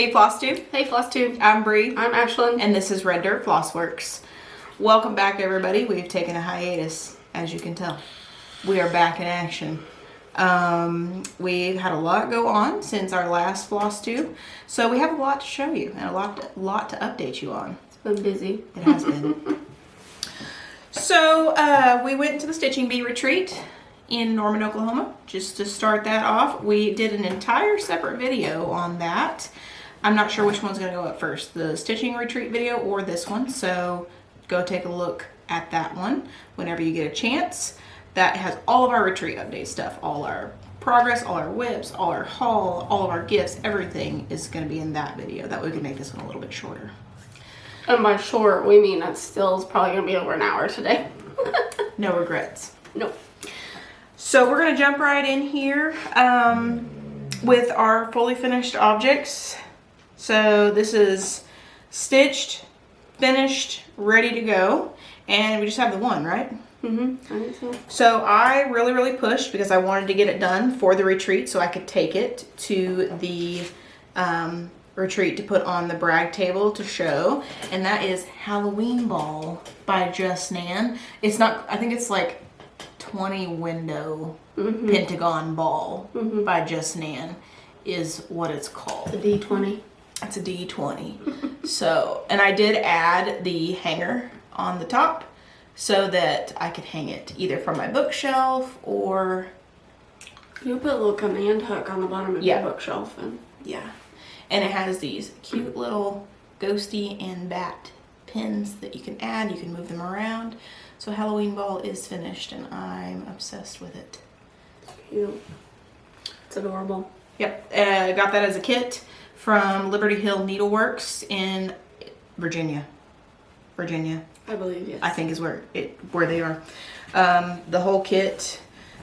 Hey Flosstube. Hey Flosstube. I'm Bree. I'm Ashlyn. And this is Red Dirt Flossworks. Welcome back everybody. We've taken a hiatus, as you can tell. We are back in action. We've had a lot go on since our last Flosstube, so we have a lot to show you and a lot to update you on. It's been busy. It has been. So we went to the Stitching Bee retreat in Norman, Oklahoma. Just to start that off, we did an entire separate video on that. I'm not sure which one's going to go up first, the stitching retreat video or this one, so go take a look at that one whenever you get a chance. That has all of our retreat update stuff, all our progress, all our WIPS, all our haul, all of our gifts, everything is going to be in that video. That way we can make this one a little bit shorter. And by short, we mean that still is probably going to be over an hour today. No regrets. Nope. So we're going to jump right in here with our fully finished objects. So this is stitched, finished, ready to go. And we just have the one, right? I think so. So I really pushed because I wanted to get it done for the retreat so I could take it to the retreat to put on the brag table to show. And that is Halloween Ball by Just Nan. It's not, I think it's like 20 window pentagon ball by Just Nan is what it's called. The D20. It's a D20. So, and I did add the hanger on the top so that I could hang it either from my bookshelf or... You put a little command hook on the bottom of your bookshelf. And yeah. And it has these cute little ghosty and bat pins that you can add. You can move them around. So Halloween Ball is finished and I'm obsessed with it. cute. It's adorable. Yep. I got that as a kit from Liberty Hill Needleworks in Virginia. I believe, yes. I think is where they are. The whole kit,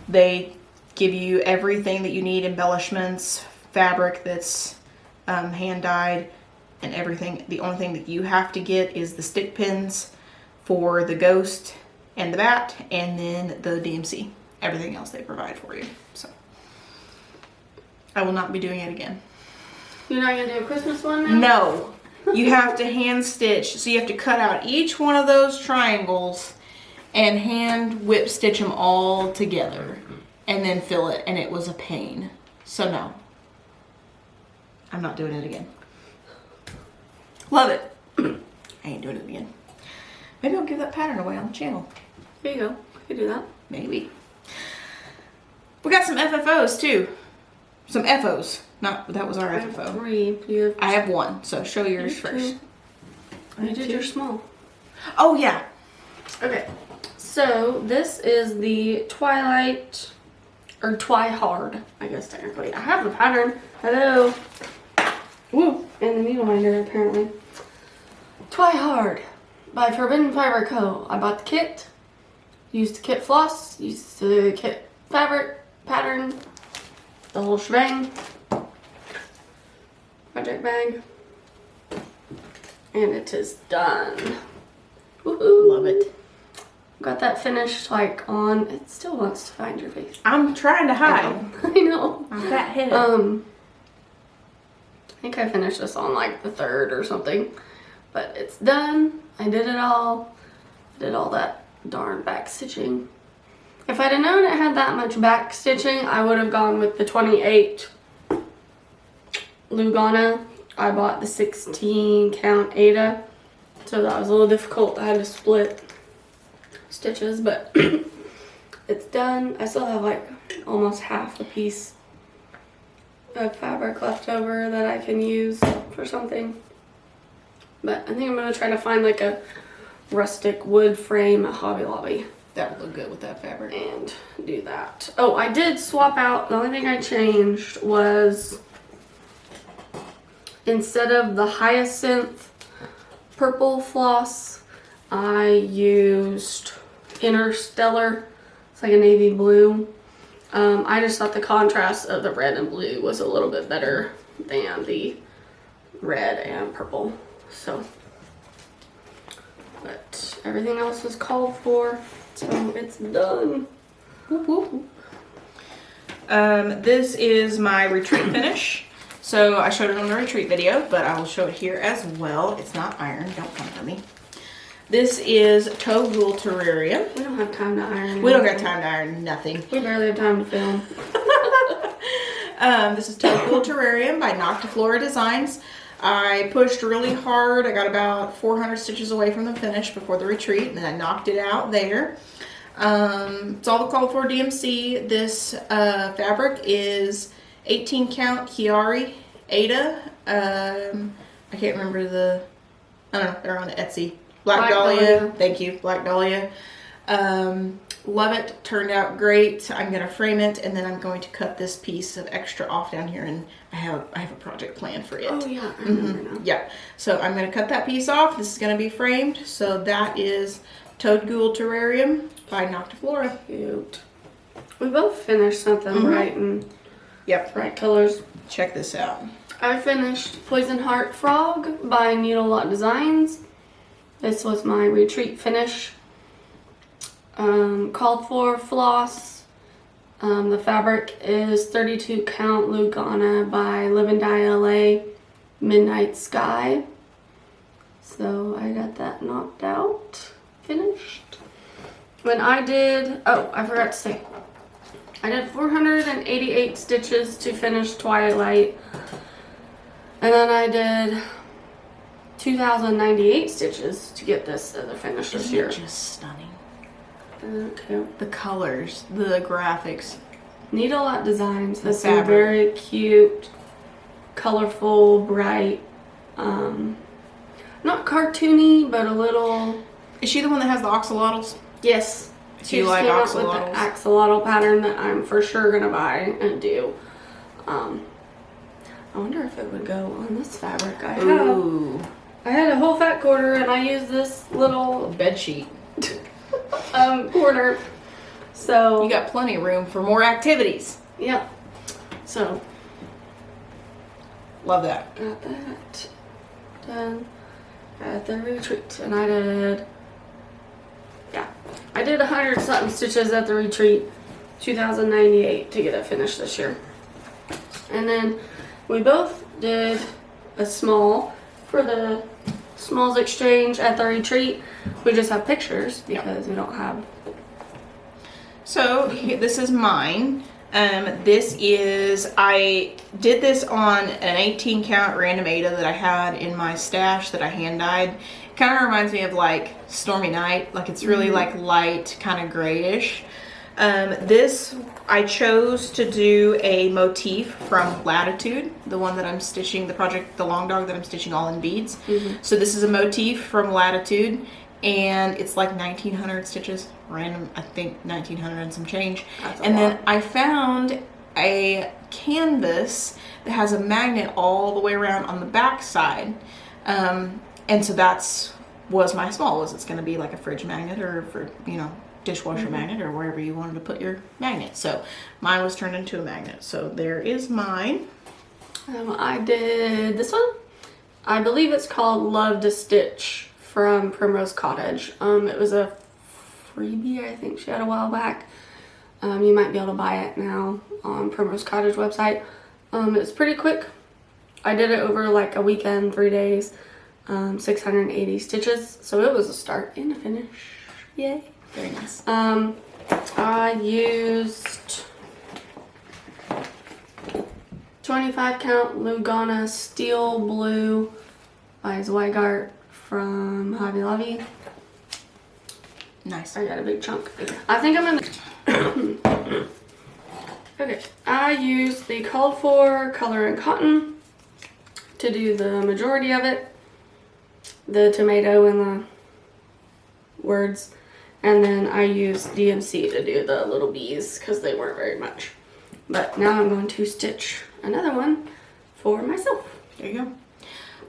they give you everything that you need, embellishments, fabric that's hand dyed, and everything. The only thing that you have to get is the stick pins for the ghost and the bat, and then the DMC. Everything else they provide for you. So I will not be doing it again. You're not gonna do a Christmas one now? No. You have to hand stitch. So you have to cut out each one of those triangles and hand whip stitch them all together and then fill it, and it was a pain. So no. I'm not doing it again. Love it. I ain't doing it again. Maybe I'll give that pattern away on the channel. There you go. You can do that. Maybe. We got some FFOs too. Some FOs. Not that was our I have FFO. 3. I have 1, so show yours first. You did your small. Oh yeah. Okay. So this is the Twilight, or Twihard, I guess technically. I have the pattern. Hello. Woo. And the needle minder apparently. Twihard by Forbidden Fiber Co. I bought the kit. Used the kit floss. Used the kit fabric, pattern, the whole shebang. Project bag. And it is done. Woohoo! Love it. Got that finished like on. It still wants to find your face. I'm trying to hide. I know. I'm that hidden. I think I finished this on like the 3rd or something. But it's done. I did it all. I did all that darn back stitching. If I'd have known it had that much back stitching, I would have gone with the 28 Lugana. I bought the 16 count Ada, so that was a little difficult. I had to split stitches, but it's done. I still have like almost half a piece of fabric left over that I can use for something. But I think I'm gonna try to find like a rustic wood frame at Hobby Lobby. That would look good with that fabric. And do that. Oh, I did swap out. The only thing I changed was instead of the Hyacinth purple floss, I used Interstellar. It's like a navy blue. I just thought the contrast of the red and blue was a little bit better than the red and purple. So, but everything else was called for, so it's done. Whoop, whoop. This is my retreat finish. So I showed it on the retreat video, but I will show it here as well. It's not iron, don't come for me. This is Toe Ghoul Terrarium. We don't have time to iron. We don't got time to iron nothing. We barely have time to film. This is Toe Ghoul Terrarium by Noctiflora Designs. I pushed really hard. I got about 400 stitches away from the finish before the retreat, and then I knocked it out there. It's all called for DMC. This fabric is 18 count Chiari Ada. I can't remember the, I don't know, they're on Etsy. Black Dahlia. Thank you, Black Dahlia. Love it, turned out great. I'm gonna frame it, and then I'm going to cut this piece of extra off down here, and I have a project plan for it. Oh yeah, I remember now. Yeah, so I'm gonna cut that piece off. This is gonna be framed. So that is Toad Ghoul Terrarium by Noctiflora. Cute. We both finished something bright and bright colors. Check this out. I finished Poison Heart Frog by Needle Lot Designs. This was my retreat finish. Called for floss. The fabric is 32 count Lugana by Live and Die LA Midnight Sky. So I got that knocked out, finished. When I did, oh, I forgot to say, I did 488 stitches to finish Twilight, and then I did 2,098 stitches to get this to the finish this year. Just stunning. Okay. The colors, the graphics. Needle Lot Designs has fabric. some very cute, colorful, bright, not cartoony, but a little. Is she the one that has the axolotls? Yes. Do you like came up with axolotls? the axolotl pattern that I'm for sure gonna buy and do. I wonder if it would go on this fabric. I had a whole fat quarter and I used this little bed sheet. quarter. So You got plenty of room for more activities. yeah. So Love that. got that done at the retreat, and I did 100 something stitches at the retreat, 2,098 to get it finished this year. And then we both did a small for the smalls exchange at the retreat. We just have pictures because we don't have. So this is mine. I did this on an 18 count random Ada that I had in my stash that I hand dyed. It kind of reminds me of like Stormy Night. Like it's really like light, kind of grayish. This, I chose to do a motif from Latitude, the one that I'm stitching, the long dog that I'm stitching all in beads. So this is a motif from Latitude, and it's like 1,900 stitches, random, I think 1,900 and some change. And then I found a canvas that has a magnet all the way around on the back side. And so was my small, it's gonna be like a fridge magnet or for, dishwasher magnet or wherever you wanted to put your magnet. So mine was turned into a magnet. So there is mine. I did this one. I believe it's called Love to Stitch from Primrose Cottage. It was a freebie I think she had a while back. You might be able to buy it now on Primrose Cottage website. It was pretty quick. I did it over like a weekend, 3 days, 680 stitches. So it was a start and a finish. Yay. Very nice. I used 25 count Lugana Steel Blue by Zweigart from Hobby Lobby. Nice. I got a big chunk. I think I'm gonna. Okay, I used the called for color and cotton to do the majority of it, the tomato and the words, and then I used DMC to do the little bees because they weren't very much. But now I'm going to stitch another one for myself. There you go.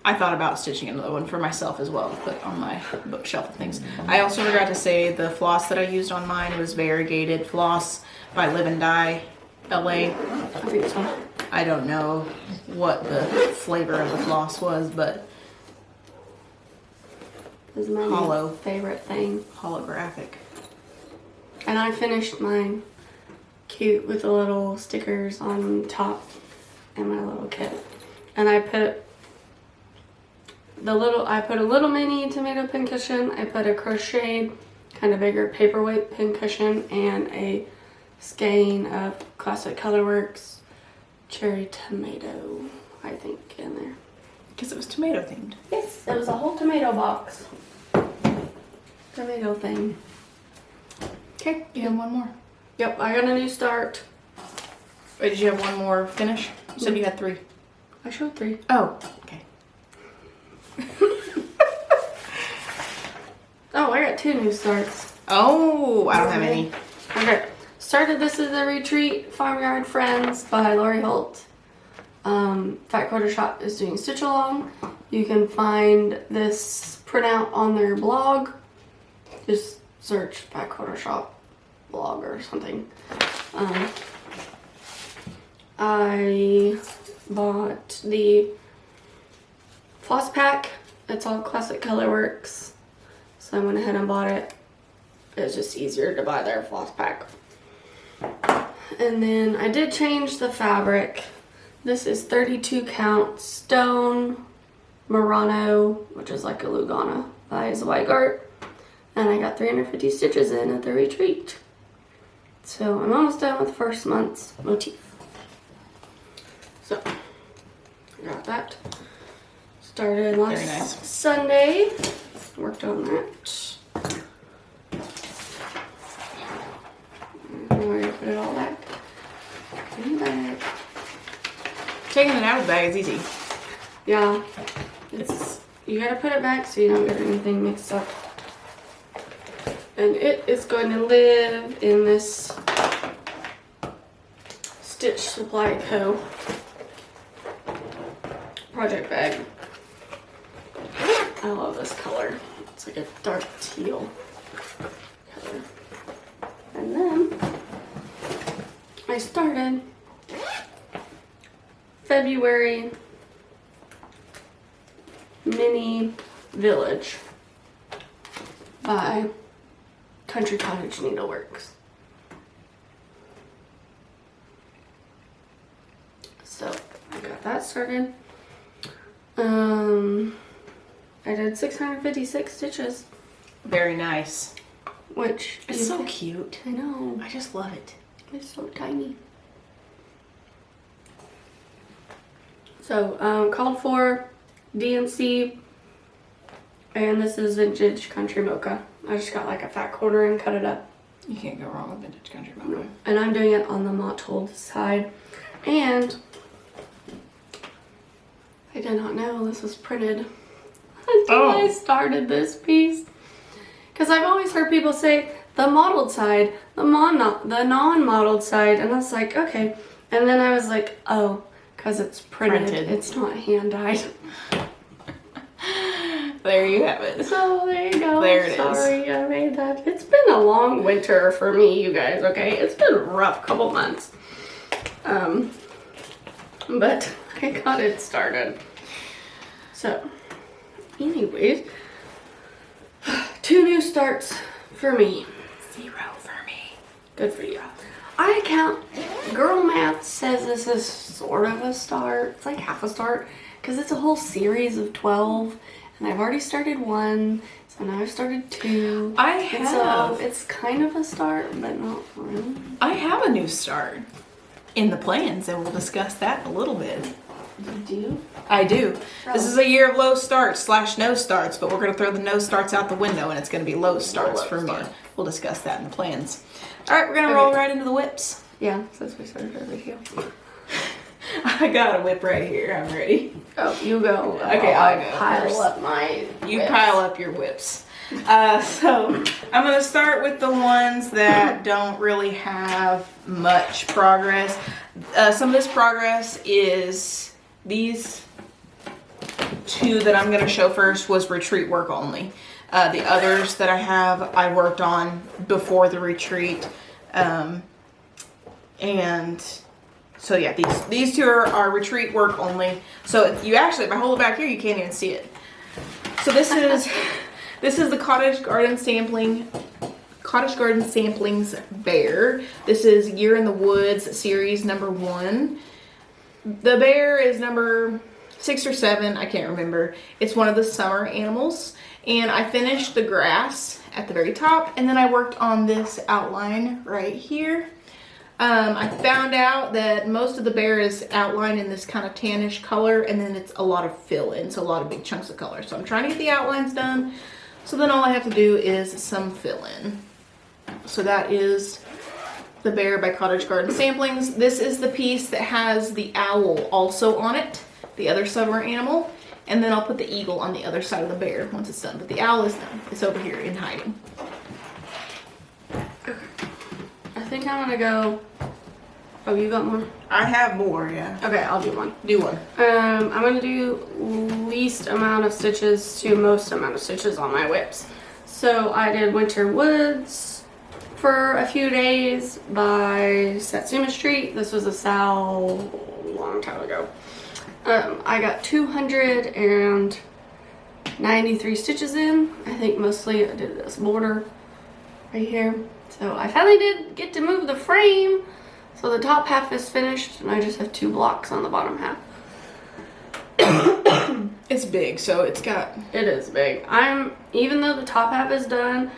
I thought about stitching another one for myself as well to put on my bookshelf of things. I also forgot to say the floss that I used on mine was variegated floss by Live and Die LA. I think so. I don't know what the flavor of the floss was, but This is my Hollow. favorite thing. holographic. And I finished mine cute with the little stickers on top and my little kit. and I put a little mini tomato pin cushion. I put a crocheted, kind of bigger paperweight pin cushion, and a skein of Classic Colorworks cherry tomato, I think, in there. Because it was tomato themed. Yes, it was a whole tomato box. Tomato thing. Okay, you have one more. Yep, I got a new start. Wait, did you have one more finish? You said you had 3. I showed 3. Oh, okay. Oh, I got 2 new starts. Oh, I don't have any. Okay. Started This Is a Retreat, Farmyard Friends by Lori Holt. Fat Quarter Shop is doing stitch along. You can find this printout on their blog. Just search Fat Quarter Shop blog or something. I bought the floss pack. It's all Classic Colorworks. So I went ahead and bought it. It's just easier to buy their floss pack. And then I did change the fabric. This is 32 count stone Murano, which is like a Lugana by Zweigart. And I got 350 stitches in at the retreat. So I'm almost done with the first month's motif. So I got that. Started last Sunday. Worked on that. I'm going to put it all back in the bag. Taking it out of the bag is easy. Yeah, you gotta put it back so you don't get anything mixed up. And it is going to live in this Stitch Supply Co. project bag. I love this color. It's like a dark teal color. And then I started February Mini Village by Country Cottage Needleworks. So I got that started. I did 656 stitches. Very nice. Which It's so cute. I know. I just love it. It's so tiny. So, called for DNC, and this is Vintage Country Mocha. I just got like a fat quarter and cut it up. You can't go wrong with Vintage Country Mocha. And I'm doing it on the mottled side. And I did not know this was printed until I started this piece. Because I've always heard people say the mottled side, the non-mottled side, and I was like, okay. And then I was like, oh, because it's printed. It's not hand-dyed. There you have it. So there you go. There it is. Sorry, I made that. It's been a long winter for me, you guys, okay? It's been a rough couple months. But I got it started. So, anyways, 2 new starts for me. 0 for me. Good for you. I count, girl math says this is sort of a start. It's like half a start because it's a whole series of 12 and I've already started 1, so now I've started 2. I have. So it's kind of a start, but not really. I have a new start in the plans and we'll discuss that in a little bit. You do? I do. Oh. This is a year of low starts / no starts, but we're going to throw the no starts out the window and it's going to be low starts for me. We'll discuss that in the plans. All right, we're going to roll right into the whips. Yeah, since we started our video. I got a whip right here. I'm ready. Oh, you go. Okay, I'll go pile first. up my You whips. pile up your whips. So I'm going to start with the ones that don't really have much progress. Some of this progress is these 2 that I'm going to show first was retreat work only. The others that I have, I worked on before the retreat. And so yeah, these 2 are retreat work only. So you actually, if I hold it back here, you can't even see it. So this is the Cottage Garden Samplings Bear. This is Year in the Woods series number 1. The bear is number 6 or 7, I can't remember. It's one of the summer animals. And I finished the grass at the very top, and then I worked on this outline right here. I found out that most of the bear is outlined in this kind of tannish color, and then it's a lot of fill-in, so a lot of big chunks of color. So I'm trying to get the outlines done, so then all I have to do is some fill-in. So that is the bear by Cottage Garden Samplings. This is the piece that has the owl also on it, the other summer animal, and then I'll put the eagle on the other side of the bear once it's done. But the owl is done. It's over here in hiding. I think I'm gonna go. Oh, you got more? I have more, yeah. Okay, I'll do one. Do one. I'm gonna do least amount of stitches to most amount of stitches on my WIPS. So I did Winter Woods for a few days by Satsuma Street. This was a Sal a long time ago. I got 293 stitches in. I think mostly I did this border right here. So I finally did get to move the frame. So the top half is finished and I just have 2 blocks on the bottom half. It's big, so it's got... It is big. Even though the top half is done,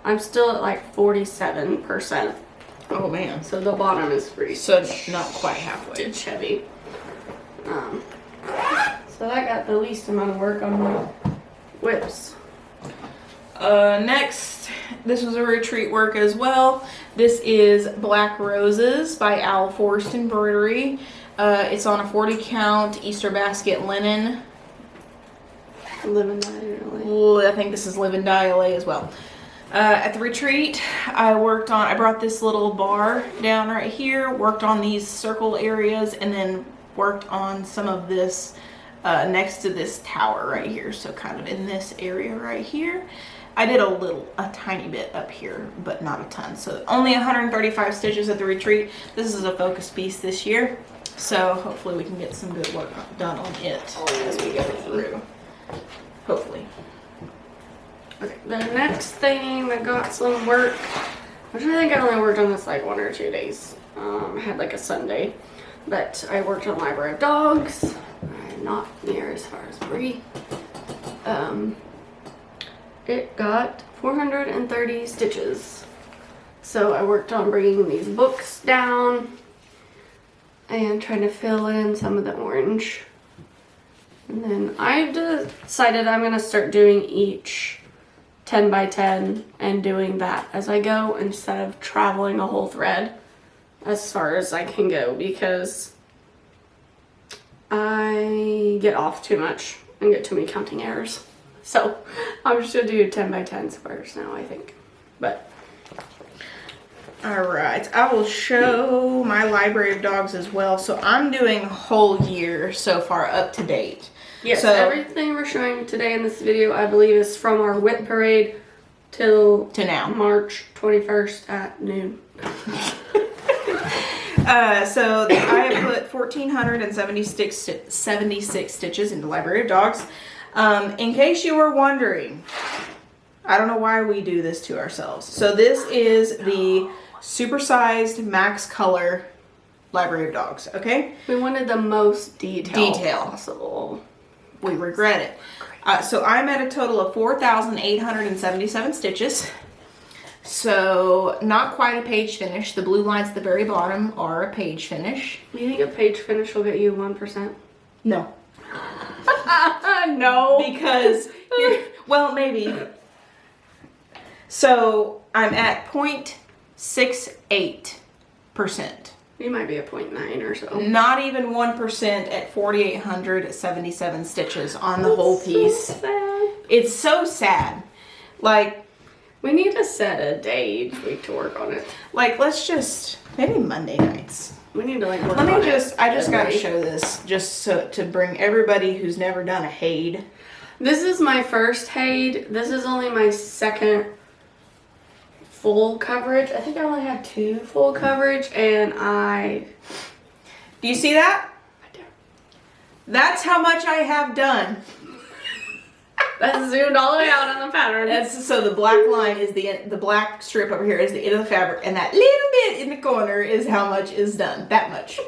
I'm still at like 47%. Oh man. So the bottom is pretty So not quite halfway. stitch heavy. So I got the least amount of work on my WIPS. Next, this was a retreat work as well. This is Black Roses by Owl Forest Embroidery. It's on a 40 count Easter basket linen. Live and Die Early. I think this is Live and Die LA as well. At the retreat, I brought this little bar down right here, worked on these circle areas, and then worked on some of this next to this tower right here. So kind of in this area right here. I did a tiny bit up here, but not a ton. So only 135 stitches at the retreat. This is a focus piece this year. So hopefully we can get some good work done on it as we go through. Hopefully. Okay, the next thing that got some work, which I think I only worked on this like 1 or 2 days. I had like a Sunday, but I worked on Library of Dogs. Not near as far as Bree. It got 430 stitches. So I worked on bringing these books down and trying to fill in some of the orange. And then I've decided I'm going to start doing each 10 by 10 and doing that as I go instead of traveling a whole thread as far as I can go, because I get off too much and get too many counting errors. So I'm just going to do 10 by 10 squares now, I think. But all right, I will show my Library of Dogs as well. So I'm doing whole year so far up to date. yes, So everything we're showing today in this video, I believe, is from our WIP parade till to now. March 21st at noon. So I have put 1,476 stitches into Library of Dogs. In case you were wondering, I don't know why we do this to ourselves. So this is the supersized max color Library of Dogs, okay? We wanted the most detail possible. We regret it. So I'm at a total of 4,877 stitches. So not quite a page finish. The blue lines at the very bottom are a page finish. You think a page finish will get you 1%? No. No. Because, well, maybe. So I'm at 0.68%. You might be a 0.9 or so. Not even 1% at 4,877 stitches on the whole piece. So sad. It's so sad. Like, We need to set a day each week to work on it. like let's just, maybe Monday nights. We need to like work Let me on just, it. I just gotta every- show this just so to bring everybody who's never done a Haid. This is my first Haid. This is only my second full coverage. I think I only had 2 full coverage, and Do you see that? That's how much I have done. That's zoomed all the way out on the pattern. That's so the black line is the black strip over here is the end of the fabric, and that little bit in the corner is how much is done. That much.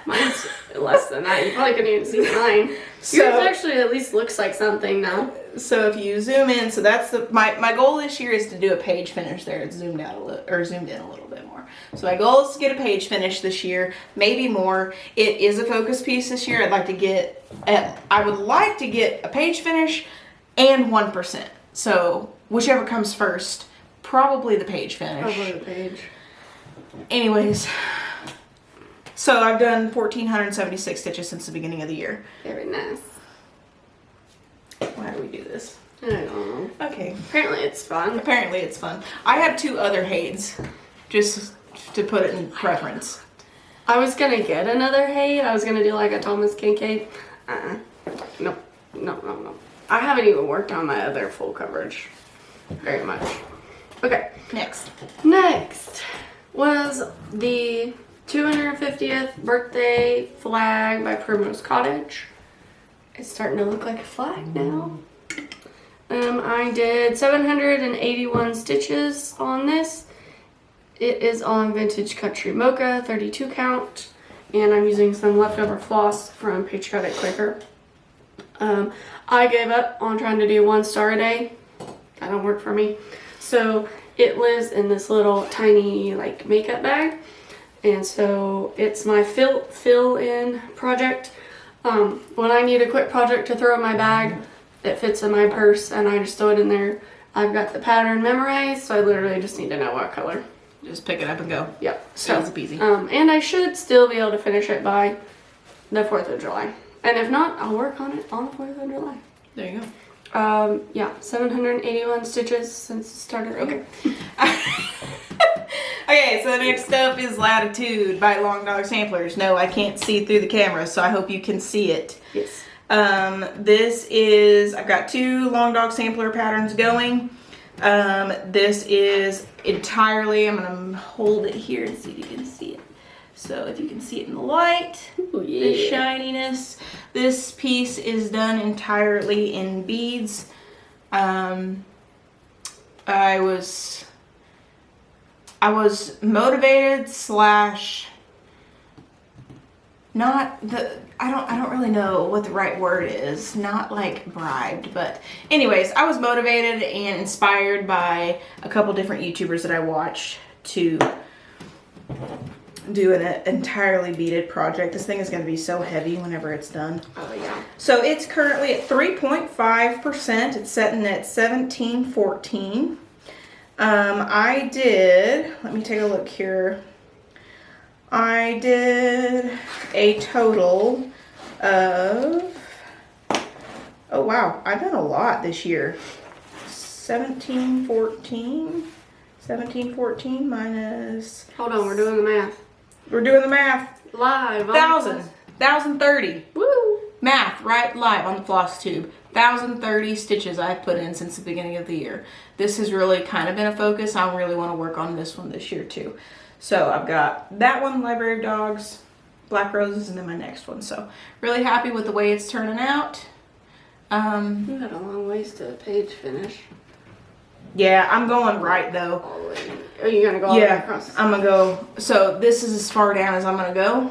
Mine's less than that. You probably couldn't even see mine. So- Yours actually at least looks like something now. So if you zoom in, so that's my goal this year is to do a page finish there. It's zoomed out a little, or zoomed in a little bit more. So my goal is to get a page finish this year, maybe more. It is a focus piece this year. I would like to get a page finish and 1%. So whichever comes first, probably the page finish. Probably the page. Anyways, so I've done 1,476 stitches since the beginning of the year. Very nice. Why do we do this? I don't know. Okay. Apparently it's fun. Apparently it's fun. I have 2 other Hades, just to put it in preference. I was gonna get another Hade. I was gonna do like a Thomas Kincaid. Nope. No. I haven't even worked on my other full coverage very much. Okay. Next. Next was the 250th birthday flag by Primrose Cottage. It's starting to look like a flag now. I did 781 stitches on this. It is on Vintage Country Mocha 32 count, and I'm using some leftover floss from Patriotic Quaker. I gave up on trying to do 1 star a day. That don't work for me. So it lives in this little tiny like makeup bag, and so it's my fill in project. When I need a quick project to throw in my bag, it fits in my purse and I just throw it in there. I've got the pattern memorized, so I literally just need to know what color. Just pick it up and go. Yep. So Easy peasy. and I should still be able to finish it by the 4th of July. And if not, I'll work on it on the 4th of July. There you go. Yeah, 781 stitches since the start of the year. Okay, so next up is Latitude by Long Dog Samplers. No, I can't see through the camera, so I hope you can see it. Yes. This is, I've got 2 Long Dog Sampler patterns going. This is entirely, I'm going to hold it here and see if you can see it. So if you can see it in the light, Ooh, yeah. the shininess. This piece is done entirely in beads. I was motivated / not the, I don't really know what the right word is, not like bribed, but anyways, I was motivated and inspired by a couple different YouTubers that I watched to do an entirely beaded project. This thing is going to be so heavy whenever it's done. Oh yeah. So it's currently at 3.5%. It's setting at 1714. I did, let me take a look here. I did a total of, oh wow, I've done a lot this year. 1714 minus, Hold on, we're doing the math. we're doing the math. Live. 1,030. Woo! Math, right, live on the Flosstube. 1,030 stitches I've put in since the beginning of the year. This has really kind of been a focus. I really want to work on this one this year too. So I've got that one, Library of Dogs, Black Roses, and then my next one. So really happy with the way it's turning out. You got a long ways to page finish. Yeah, I'm going right though. All the way. Are you gonna go all the way across? I'm gonna go. So this is as far down as I'm gonna go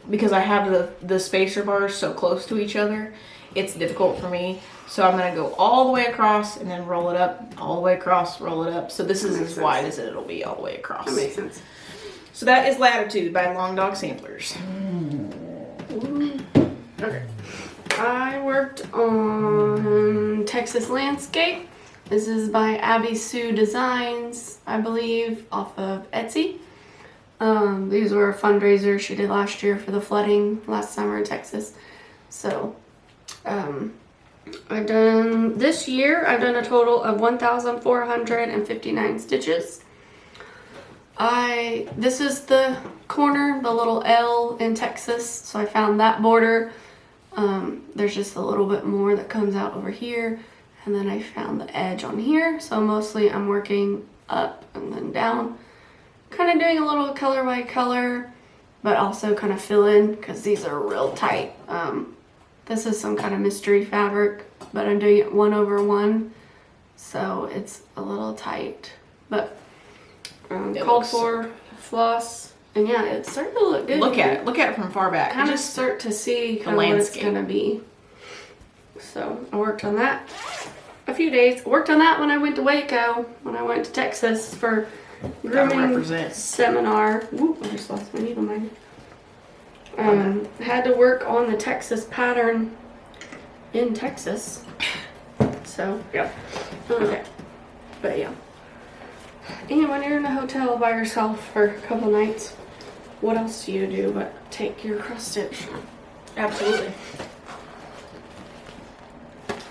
because I have the spacer bars so close to each other. It's difficult for me. So I'm gonna go all the way across and then roll it up, all the way across, roll it up. So this is as wide as it'll be all the way across. That makes sense. So that is Latitude by Long Dog Samplers. Okay. I worked on Texas Landscape. This is by Abby Sue Designs, I believe, off of Etsy. These were a fundraiser she did last year for the flooding last summer in Texas. So, this year, I've done a total of 1,459 stitches. This is the corner, the little L in Texas, so I found that border. There's just a little bit more that comes out over here, and then I found the edge on here, so mostly I'm working up and then down, kind of doing a little color by color, but also kind of fill in, because these are real tight. This is some kind of mystery fabric, but I'm doing it 1/1, so it's a little tight, but called for floss And yeah, it's starting to look good. Look at it from far back. Kind of start to see kind of what it's going to be. So I worked on that a few days. Worked on that when I went to Waco, when I went to Texas for grooming seminar. Whoop, I just lost my needle minder. Had to work on the Texas pattern in Texas. So, yeah. Okay. But yeah. And when you're in a hotel by yourself for a couple nights, what else do you do but take your cross stitch? Absolutely.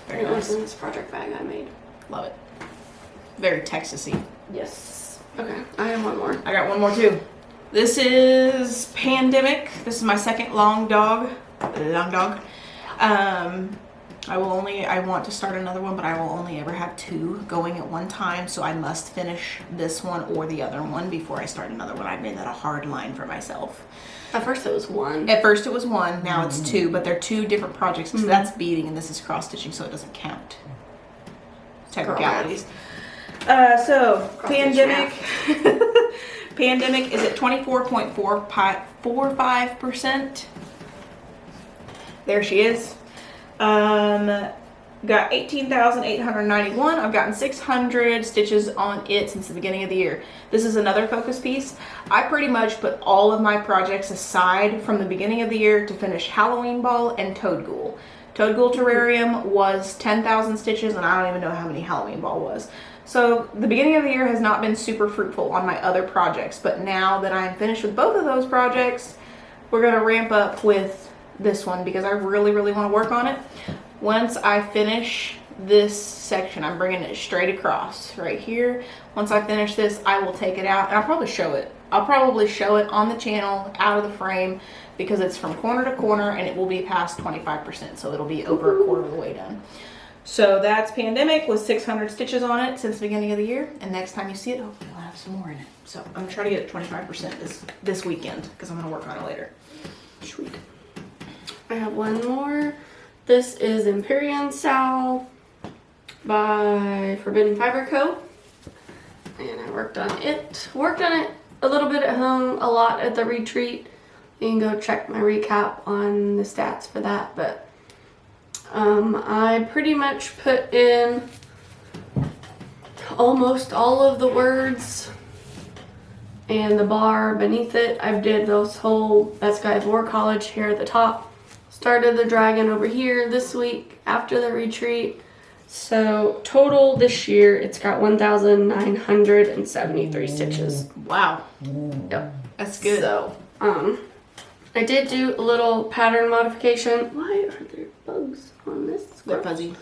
Very It was nice. in this project bag I made. Love it. Very Texasy. Yes. Okay, I have one more. I got one more too. This is Pandemic. This is my second long dog. I want to start another one, but I will only ever have 2 going at one time, so I must finish this one or the other one before I start another one. I made that a hard line for myself. At first it was 1. At first it was 1, now it's 2, but they're 2 different projects. So that's beading and this is cross stitching, so it doesn't count. Technicalities. So Pandemic. Pandemic is at 24.45%. There she is. Got 18,891. I've gotten 600 stitches on it since the beginning of the year. This is another focus piece. I pretty much put all of my projects aside from the beginning of the year to finish Halloween Ball and Toad Ghoul. Toad Ghoul Terrarium was 10,000 stitches, and I don't even know how many Halloween Ball was. So the beginning of the year has not been super fruitful on my other projects, but now that I'm finished with both of those projects, we're gonna ramp up with this one because I really, really want to work on it. Once I finish this section, I'm bringing it straight across right here. Once I finish this, I will take it out and I'll probably show it. I'll probably show it on the channel out of the frame because it's from corner to corner and it will be past 25%, so it'll be over a quarter of the way done. So that's Pandemic with 600 stitches on it since the beginning of the year, and next time you see it, hopefully we'll have some more in it. So I'm gonna try to get it 25% this weekend because I'm gonna work on it later. Sweet. I have one more. This is Empyrean Sal by Forbidden Fiber Co. And I worked on it. Worked on it a little bit at home, a lot at the retreat. You can go check my recap on the stats for that. But I pretty much put in almost all of the words and the bar beneath it. I did those whole Best Guy of War College here at the top. Started the dragon over here this week after the retreat. So total this year, it's got 1,973 stitches. Wow. Yep. That's good. So, I did do a little pattern modification. Why are there bugs on this? They're fuzzy.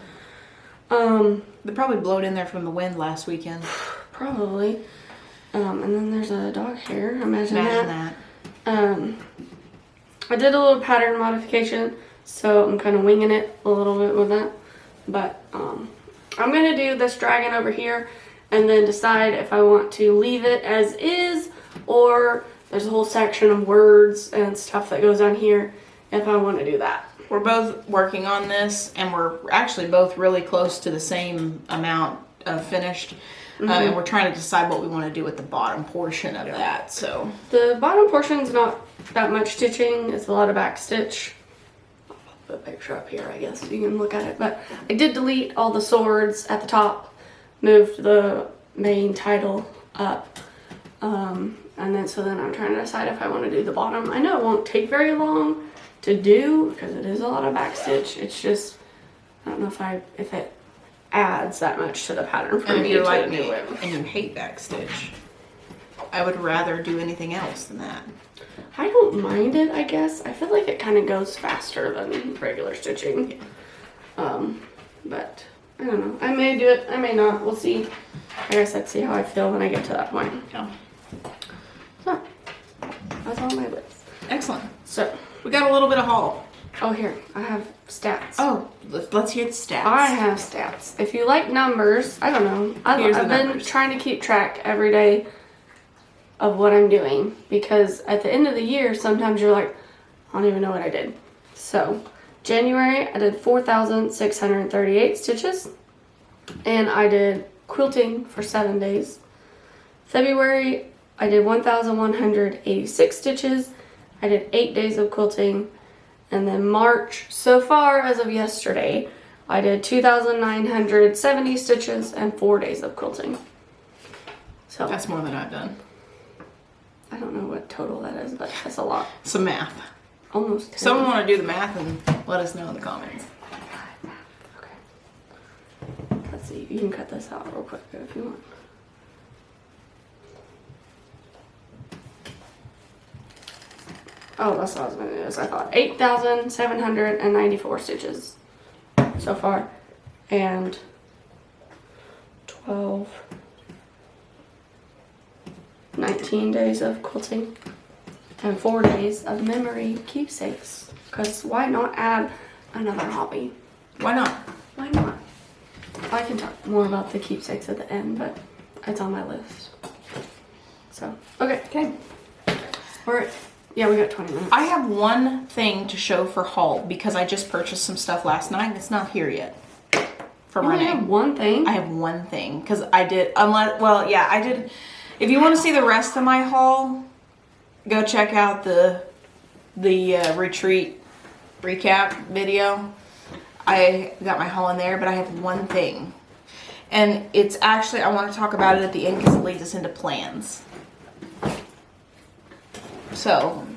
They probably blowed in there from the wind last weekend. Probably. And then there's a dog hair. Imagine that. I did a little pattern modification, so I'm kind of winging it a little bit with that. But I'm going to do this dragon over here and then decide if I want to leave it as is, or there's a whole section of words and stuff that goes on here if I want to do that. We're both working on this, and we're actually both really close to the same amount of finished. And we're trying to decide what we want to do with the bottom portion of that. So the bottom portion's not that much stitching. It's a lot of back stitch. I'll put a picture up here, I guess, so you can look at it. But I did delete all the swords at the top, moved the main title up, and then I'm trying to decide if I want to do the bottom. I know it won't take very long to do because it is a lot of back stitch. It's just I don't know if it adds that much to the pattern for me to like do it. And you hate back stitch. I would rather do anything else than that. I don't mind it, I guess. I feel like it kind of goes faster than regular stitching. But I don't know. I may do it. I may not. We'll see. I guess I'd see how I feel when I get to that point. Yeah. So that's on my list. Excellent. So we got a little bit of haul. Oh, here. I have stats. Oh, let's hear the stats. I have stats. If you like numbers, I don't know. I've been trying to keep track every day of what I'm doing because at the end of the year, sometimes you're like, I don't even know what I did. So, January, I did 4,638 stitches, and I did quilting for 7 days. February, I did 1,186 stitches. I did 8 days of quilting. And then March, so far as of yesterday, I did 2,970 stitches and 4 days of quilting. So That's more than I've done. I don't know what total that is, but that's a lot. Some math. Almost 10. Someone want to do the math and let us know in the comments. Okay. Let's see. You can cut this out real quick if you want. Oh, that's what I was going to do. I thought 8,794 stitches so far. And 19 days of quilting. And 4 days of memory keepsakes. Because why not add another hobby? Why not? Why not? I can talk more about the keepsakes at the end, but it's on my list. So, okay. Okay. Yeah, we got 20 minutes. I have one thing to show for haul because I just purchased some stuff last night and it's not here yet. From You only Renee. have one thing? I have one thing because I did, I did. If you want to see the rest of my haul, go check out the retreat recap video. I got my haul in there, but I have one thing. And it's actually, I want to talk about it at the end because it leads us into plans. So,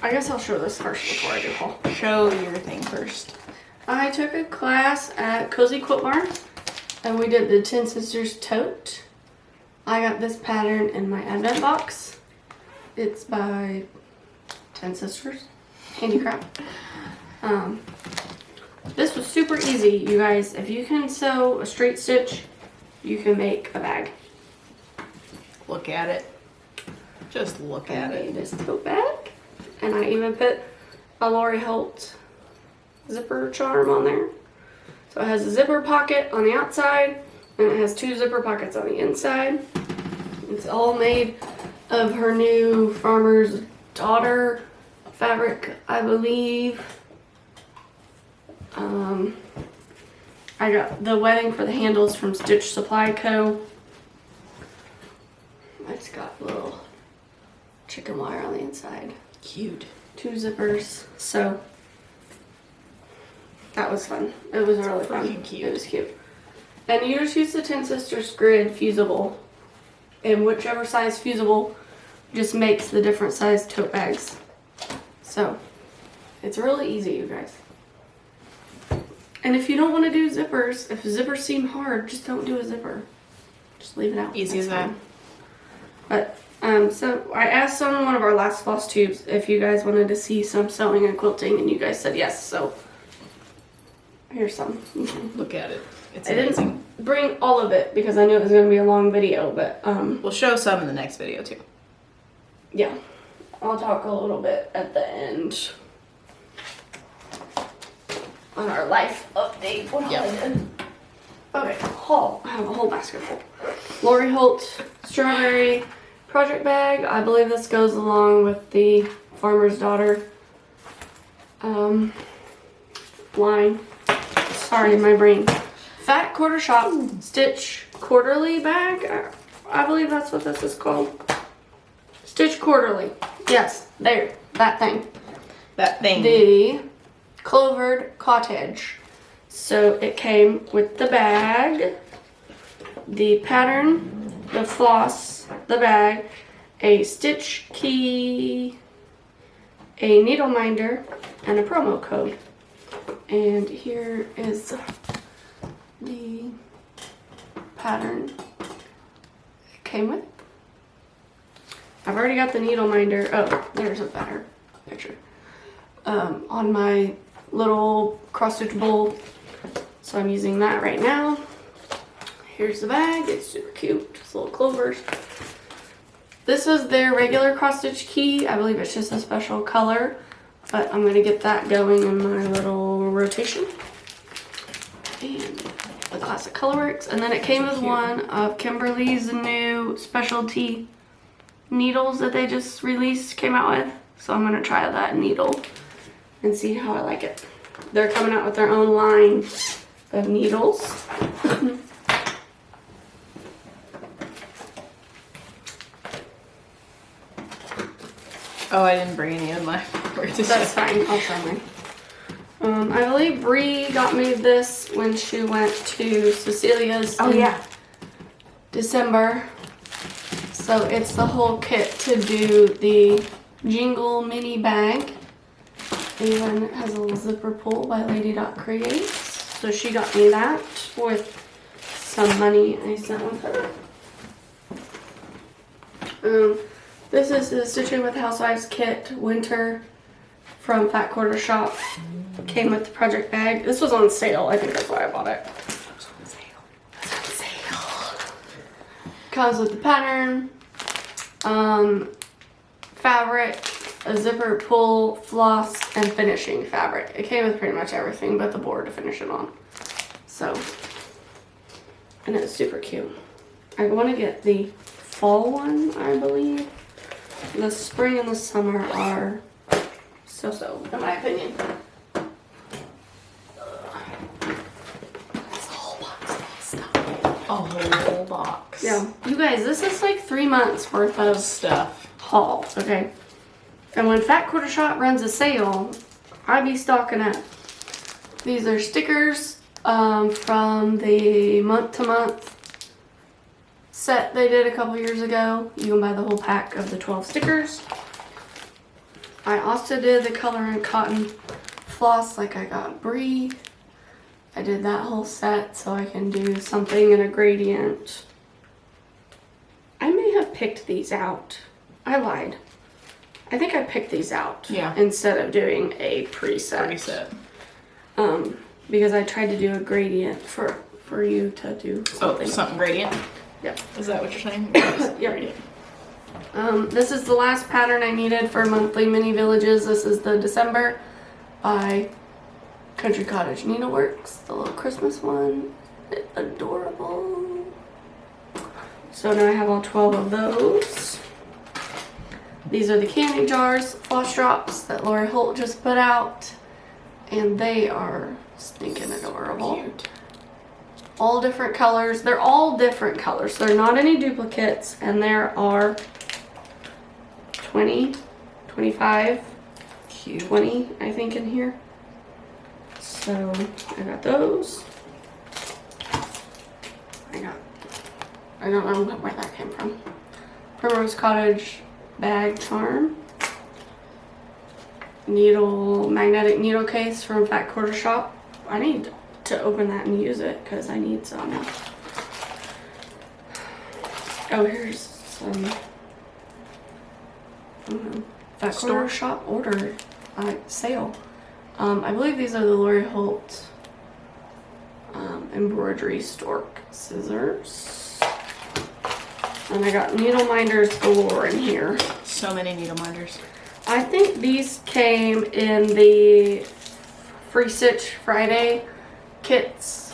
I guess I'll show this first before I do haul. show your thing first. I took a class at Cozy Quilt Barn, and we did the 10 Sisters tote. I got this pattern in my advent box. It's by 10 Sisters Handicraft. This was super easy, you guys. If you can sew a straight stitch, you can make a bag. Look at it. Just look at I made it. this tote bag, and I even put a Lori Holt zipper charm on there. So it has a zipper pocket on the outside, and it has 2 zipper pockets on the inside. It's all made of her new Farmer's Daughter fabric, I believe. I got the webbing for the handles from Stitch Supply Co. It's got little chicken wire on the inside. Cute. 2 zippers. So that was fun. It was really fun. Freaking cute. It was cute. And you just use the 10 Sisters grid fusible. And whichever size fusible just makes the different size tote bags. So it's really easy, you guys. And if you don't want to do zippers, if zippers seem hard, just don't do a zipper. Just leave it out. Easy as that. But so I asked on one of our last Flosstubes if you guys wanted to see some sewing and quilting, and you guys said yes. So here's some. Look at it. It's I amazing. didn't bring all of it because I knew it was going to be a long video, but We'll show some in the next video too. yeah, I'll talk a little bit at the end on our life update. What all I did. Okay, haul. I have a whole basket full. Lori Holt strawberry project bag. I believe this goes along with the Farmer's Daughter line. Sorry, my brain. Fat Quarter Shop Stitch Quarterly bag. I believe that's what this is called. Stitch Quarterly. Yes, there. That thing. That thing. The Clovered Cottage. So it came with the bag, the pattern, the floss, the bag, a stitch key, a needle minder, and a promo code. And here is the pattern it came with. I've already got the needle minder. Oh, there's a better picture. On my little cross stitch bowl. So I'm using that right now. Here's the bag. It's super cute. Just little clovers. This is their regular cross stitch key. I believe it's just a special color, but I'm gonna get that going in my little rotation. And the classic colorworks. And then it came with one of Kimberly's new specialty needles that they just released, came out with. So I'm gonna try that needle and see how I like it. They're coming out with their own line of needles. Oh, I didn't bring any of my favorite to That's fine. I'll show mine. I believe Bree got me this when she went to Cecilia's in December. So it's the whole kit to do the Jingle mini bag. And it has a little zipper pull by Lady.Creates. So she got me that with some money I sent with her. This is the Stitching with Housewives kit winter from Fat Quarter Shop. Came with the project bag. This was on sale. I think that's why I bought it. It's on sale. Comes with the pattern, fabric, a zipper pull, floss, and finishing fabric. It came with pretty much everything but the board to finish it on. So, and it's super cute. I want to get the fall one, I believe. The spring and the summer are so-so, in my opinion. That's a whole box of stuff. A whole box. Yeah. You guys, this is like 3 months worth of Stuff. haul, okay? And when Fat Quarter Shop runs a sale, I be stocking up. These are stickers from the month-to-month set they did a couple years ago. You can buy the whole pack of the 12 stickers. I also did the color and cotton floss like I got Bree. I did that whole set so I can do something in a gradient. I may have picked these out. I lied. I think I picked these out. Yeah. Instead of doing a preset. Because I tried to do a gradient for you to do something. Oh, something gradient? Yep. Is that what you're saying? Yep. Gradient. This is the last pattern I needed for monthly mini villages. This is the December by Country Cottage Needleworks, the little Christmas one. It's adorable. So now I have all 12 of those. These are the candy jars, floss drops that Lori Holt just put out. And they are stinking adorable. Cute. All different colors. They're all different colors. They're not any duplicates. And there are 20, 25, Cute. 20, I think, in here. So I got those. I don't know where that came from. Primrose Cottage bag charm. Magnetic needle case from Fat Quarter Shop. I need to open that and use it because I need some. Oh, here's some Fat Quarter Shop order sale. I believe these are the Lori Holt embroidery stork scissors. And I got needle minders galore in here. So many needle minders. I think these came in the Free Stitch Friday kits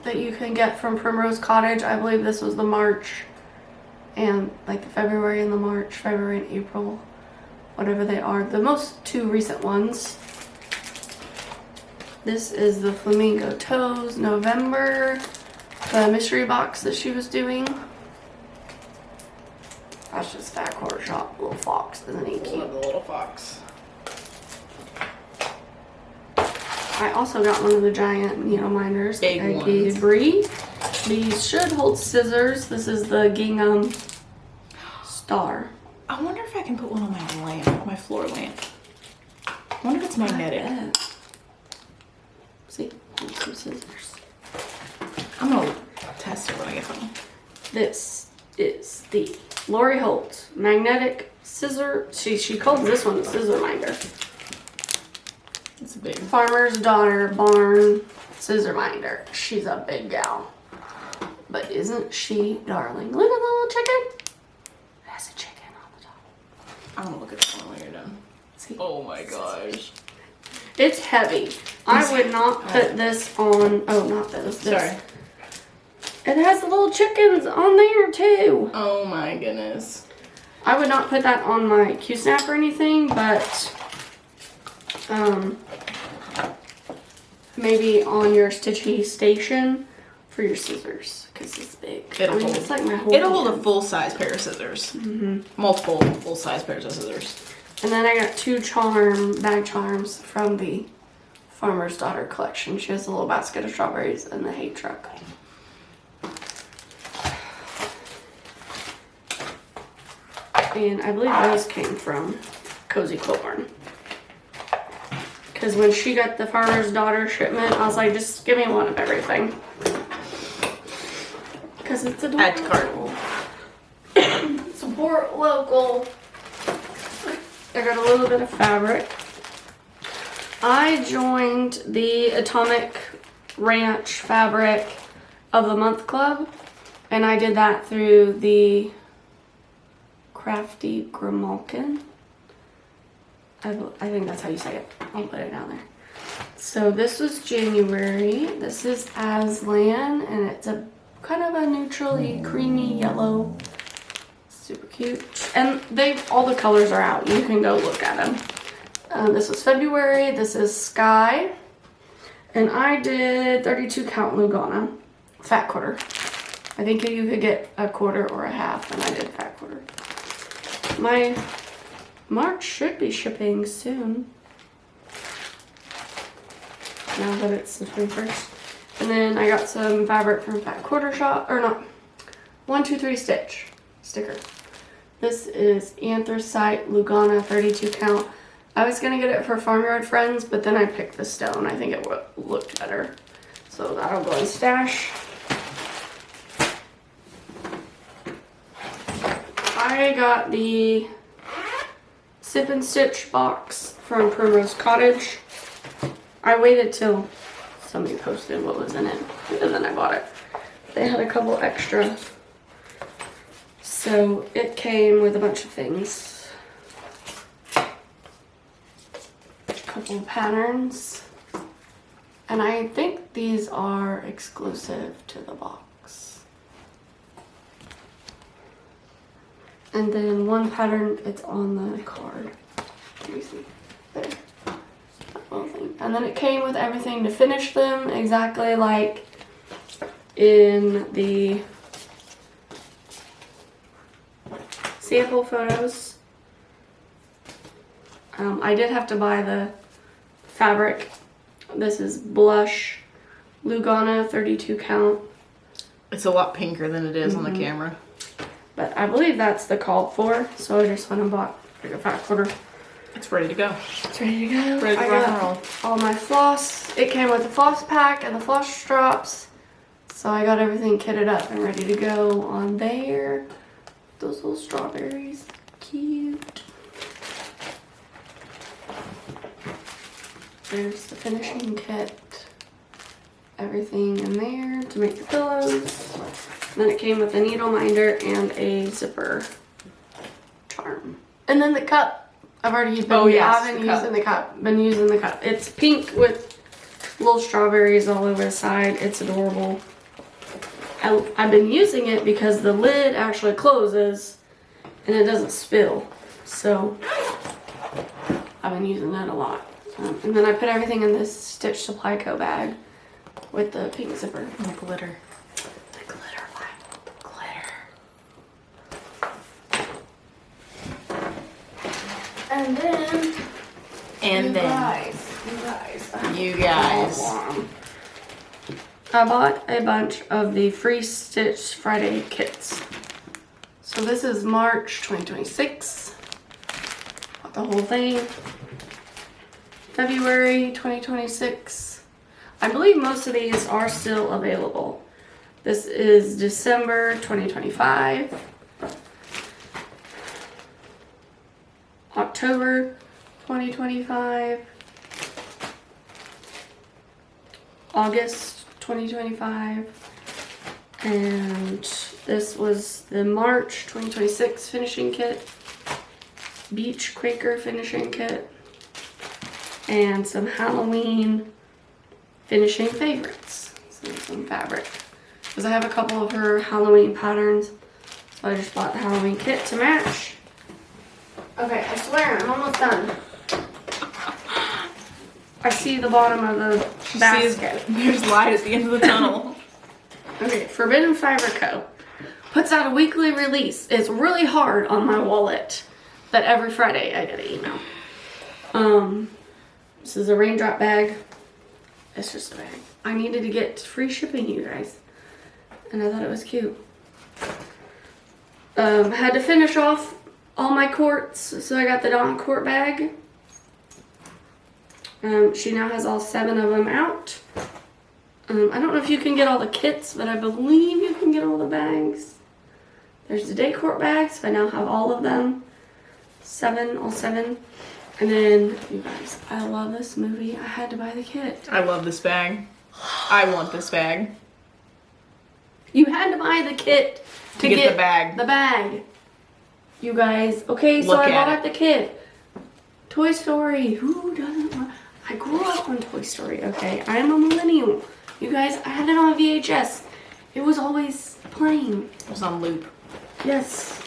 that you can get from Primrose Cottage. I believe this was the March and like the February and the March, February and April, whatever they are. The most two recent ones. This is the Flamingo Toes November, the mystery box that she was doing. That's just Fat Quarter Shop, little fox, isn't he cute? Love the little fox. I also got one of the giant needle minders that Big I ones. gave Bree. These should hold scissors. This is the gingham star. I wonder if I can put one on my lamp, my floor lamp. I wonder if it's magnetic. See, here's some scissors. I'm gonna test it when I get home. This is the Lori Holt magnetic scissor. She calls this one a scissor minder. It's a big. Farmer's Daughter Barn scissor minder. She's a big gal. But isn't she darling? Look at the little chicken. It has a chicken on the top. I'm gonna look at this one when you're done. See? Oh my gosh. It's heavy. I would not put this on. Oh, not this. Sorry. It has the little chickens on there too. Oh my goodness. I would not put that on my Q-snap or anything, but maybe on your stitchy station for your scissors because it's big. It's like my whole It'll hold hand. a full size pair of scissors. Multiple full size pairs of scissors. And then I got 2 bag charms from the Farmer's Daughter collection. She has a little basket of strawberries and the hay truck. And I believe those came from Cozy Quilt Barn. Because when she got the Farmer's Daughter shipment, I was like, just give me one of everything. Because it's adorable. Add to cart. Support local. I got a little bit of fabric. I joined the Atomic Ranch Fabric of the Month Club, and I did that through the Crafty Grimalkin. I think that's how you say it. I'll put it down there. So this was January. This is Aslan, and it's a kind of a neutrally creamy yellow. Super cute. And all the colors are out. You can go look at them. This was February. This is Sky. And I did 32 count Lugana. Fat quarter. I think you could get a quarter or a half, and I did fat quarter. My March should be shipping soon. Now that it's the 21st. And then I got some fabric from Fat Quarter Shop, or not, 123 Stitch sticker. This is Anthracite Lugana 32 count. I was gonna get it for Farmyard Friends, but then I picked the stone. I think it looked better. So that'll go in stash. I got the Sip and Stitch box from Primrose Cottage. I waited till somebody posted what was in it, and then I bought it. They had a couple extra. So it came with a bunch of things. A couple of patterns. And I think these are exclusive to the box. And then one pattern, it's on the card. Let me see. There. That little thing. And then it came with everything to finish them, exactly like in the sample photos. I did have to buy the fabric. This is Blush Lugana 32 count. It's a lot pinker than it is on the camera. But I believe that's the called for, so I just went and bought like a fat quarter. It's ready to go. It's ready to go. Ready to rock and roll. All my floss. It came with the floss pack and the floss drops. So I got everything kitted up and ready to go on there. Those little strawberries. Cute. There's the finishing kit. Everything in there to make the pillows. And then it came with a needle minder and a zipper charm. And then the cup. I've already been, I've been using the cup. Been using the cup. It's pink with little strawberries all over the side. It's adorable. I've been using it because the lid actually closes and it doesn't spill. So I've been using that a lot. And then I put everything in this Stitch Supply Co bag with the pink zipper. And the glitter. The glitter Bible. Glitter. And then you guys. I bought a bunch of the Free Stitch Friday kits. So this is March 2026. Bought the whole thing. February 2026. I believe most of these are still available. This is December 2025. October 2025. August 2025. And this was the March 2026 finishing kit. Beach Quaker finishing kit. And some Halloween finishing favorites. So some fabric. Because I have a couple of her Halloween patterns. So I just bought the Halloween kit to match. Okay, I swear, I'm almost done. I see the bottom of the basket. There's light at the end of the tunnel. Okay, Forbidden Fiber Co. puts out a weekly release. It's really hard on my wallet But every Friday I get an email. This is a raindrop bag. It's just a bag. I needed to get free shipping, you guys. And I thought it was cute. Had to finish off all my quarts, so I got the Dawn quart bag. She now has all 7 of them out. I don't know if you can get all the kits, but I believe you can get all the bags. There's the day quart bags. I now have all of them. All 7. And then, you guys, I love this movie. I had to buy the kit. I love this bag. I want this bag. You had to buy the kit to get the bag. The bag. You guys, okay, so Look I at bought the kit. Toy Story. Who doesn't want... I grew up on Toy Story, okay? I am a millennial. You guys, I had it on VHS. It was always playing. It was on loop. Yes.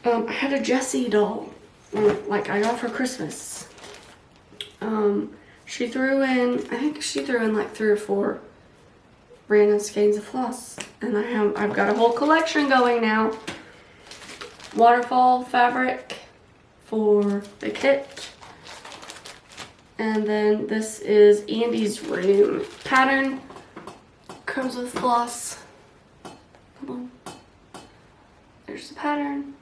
I had a Jessie doll. Like I got for Christmas. She threw in, I think she threw in like 3 or 4 random skeins of floss. And I've got a whole collection going now. Waterfall fabric for the kit. And then this is Andy's room pattern. Comes with floss. Come on. There's the pattern.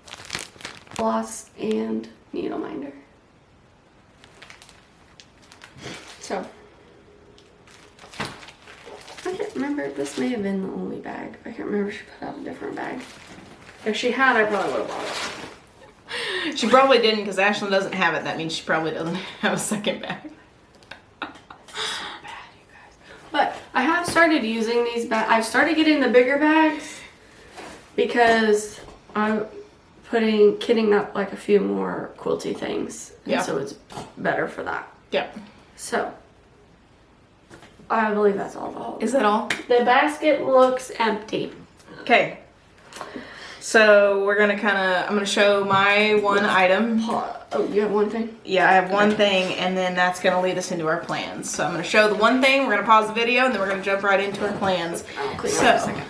Floss and needle minder. So, I can't remember. This may have been the only bag. I can't remember if she put out a different bag. If she had, I probably would have bought it. She probably didn't because Ashlyn doesn't have it. That means she probably doesn't have a second bag. But I have started using these bags. I've started getting the bigger bags because I'm kitting up like a few more quilty things. And yeah. so it's better for that. Yep. So, I believe that's all the whole. Is that all? The basket looks empty. Okay. So we're gonna I'm gonna show my one item. Oh, you have one thing? Yeah, I have one thing, and then that's gonna lead us into our plans. So I'm gonna show the one thing, we're gonna pause the video, and then we're gonna jump right into our plans. I'll clean up in a second.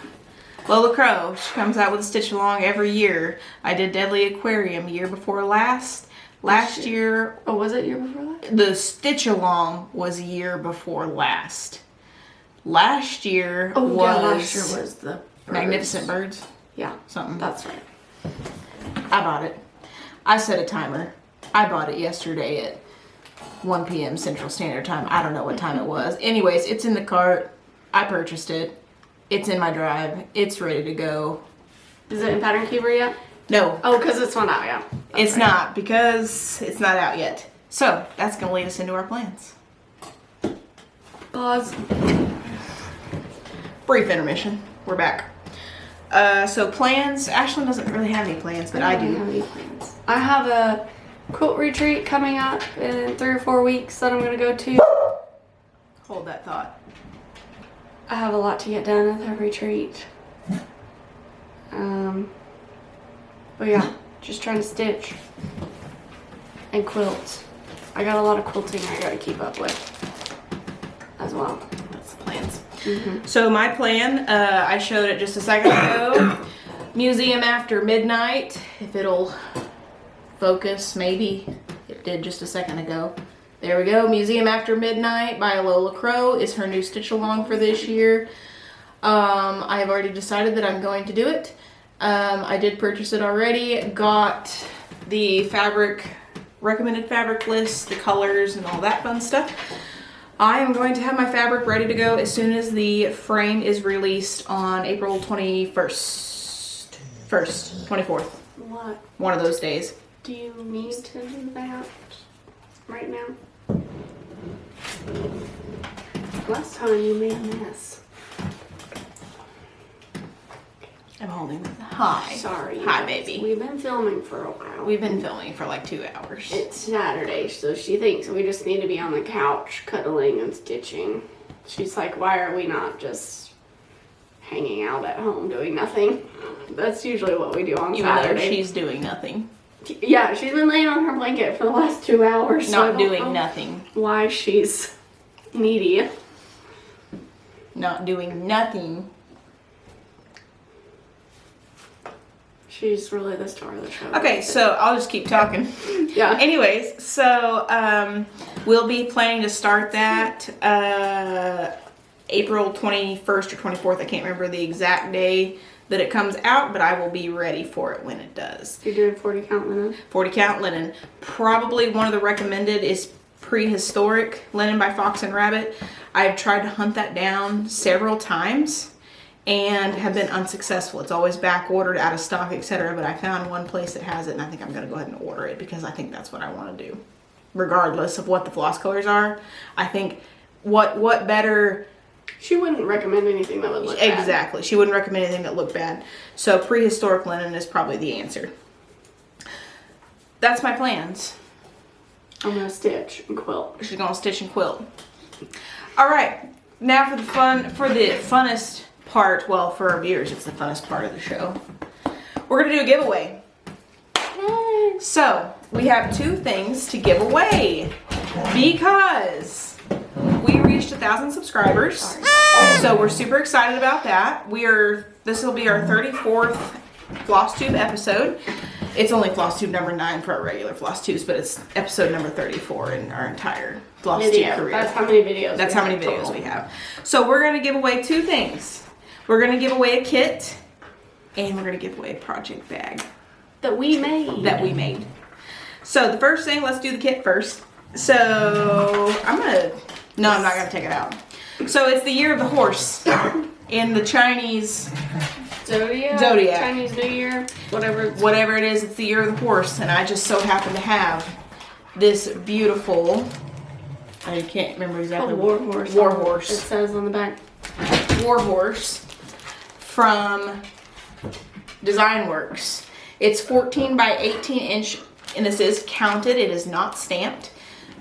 Lola Crow, she comes out with a stitch along every year. I did Deadly Aquarium year before last. Last year... Oh, was it year before last? The stitch along was year before last. Last year last year was the birds. Magnificent Birds. Yeah, something. That's right. I bought it. I set a timer. I bought it yesterday at 1 p.m. Central Standard Time. I don't know what time it was. Anyways, it's in the cart. I purchased it. It's in my drive. It's ready to go. Is it in Pattern Keeper yet? No. Oh, because it's not out yet. It's not, because it's not out yet. So, that's going to lead us into our plans. Pause. Brief intermission. We're back. So plans. Ashlyn doesn't really have any plans, but I do. Don't have any plans. I have a quilt retreat coming up in 3 or 4 weeks that I'm going to go to. Hold that thought. I have a lot to get done at that retreat. But yeah, just trying to stitch and quilt. I got a lot of quilting I got to keep up with as well. That's the plans. Mm-hmm. So my plan, I showed it just a second ago. Museum After Midnight. If it'll focus, maybe. It did just a second ago. There we go. Museum After Midnight by Lola Crow is her new stitch along for this year. I have already decided that I'm going to do it. I did purchase it already. Got the recommended fabric list, the colors, and all that fun stuff. I am going to have my fabric ready to go as soon as the frame is released on April 24th. What? One of those days. Do you need to do that right now? Last time you made a mess. I'm holding it. Hi. Sorry. Hi, baby. We've been filming for a while. We've been filming for like 2 hours. It's Saturday, so she thinks we just need to be on the couch cuddling and stitching. She's like, why are we not just hanging out at home doing nothing? That's usually what we do on Saturday. Even though she's doing nothing. Yeah, she's been laying on her blanket for the last 2 hours. Not doing nothing. Why she's needy. Not doing nothing. She's really the star of the show. Okay, so I'll just keep talking. Yeah. Anyways, so we'll be planning to start that April 21st or 24th. I can't remember the exact day that it comes out, but I will be ready for it when it does. You're doing 40 count linen? 40 count linen. Probably one of the recommended is prehistoric linen by Fox and Rabbit. I've tried to hunt that down several times and have been unsuccessful. It's always back ordered, out of stock, etc. But I found one place that has it, and I think I'm going to go ahead and order it because I think that's what I want to do. Regardless of what the floss colors are, I think what better... She wouldn't recommend anything that would look bad. Exactly. She wouldn't recommend anything that looked bad. So prehistoric linen is probably the answer. That's my plans. I'm going to stitch and quilt. She's going to stitch and quilt. All right. Now for the funnest part. Well, for our viewers, it's the funnest part of the show. We're going to do a giveaway. Yay. So we have 2 things to give away because we reached 1,000 subscribers. So we're super excited about that. This will be our 34th Flosstube episode. It's only Flosstube number 9 for our regular Flosstubes, but it's episode number 34 in our entire Flosstube career. That's how many videos. That's how many videos we have. So we're going to give away 2 things. We're going to give away a kit, and we're going to give away a project bag that we made. So the first thing, let's do the kit first. So I'm not going to take it out. So it's the year of the horse in the Chinese Zodiac. Chinese New Year. Whatever it is, it's the year of the horse. And I just so happen to have this beautiful, I can't remember exactly. War horse. War horse. It says on the back. War horse from Design Works. It's 14 by 18 inch, and this is counted. It is not stamped.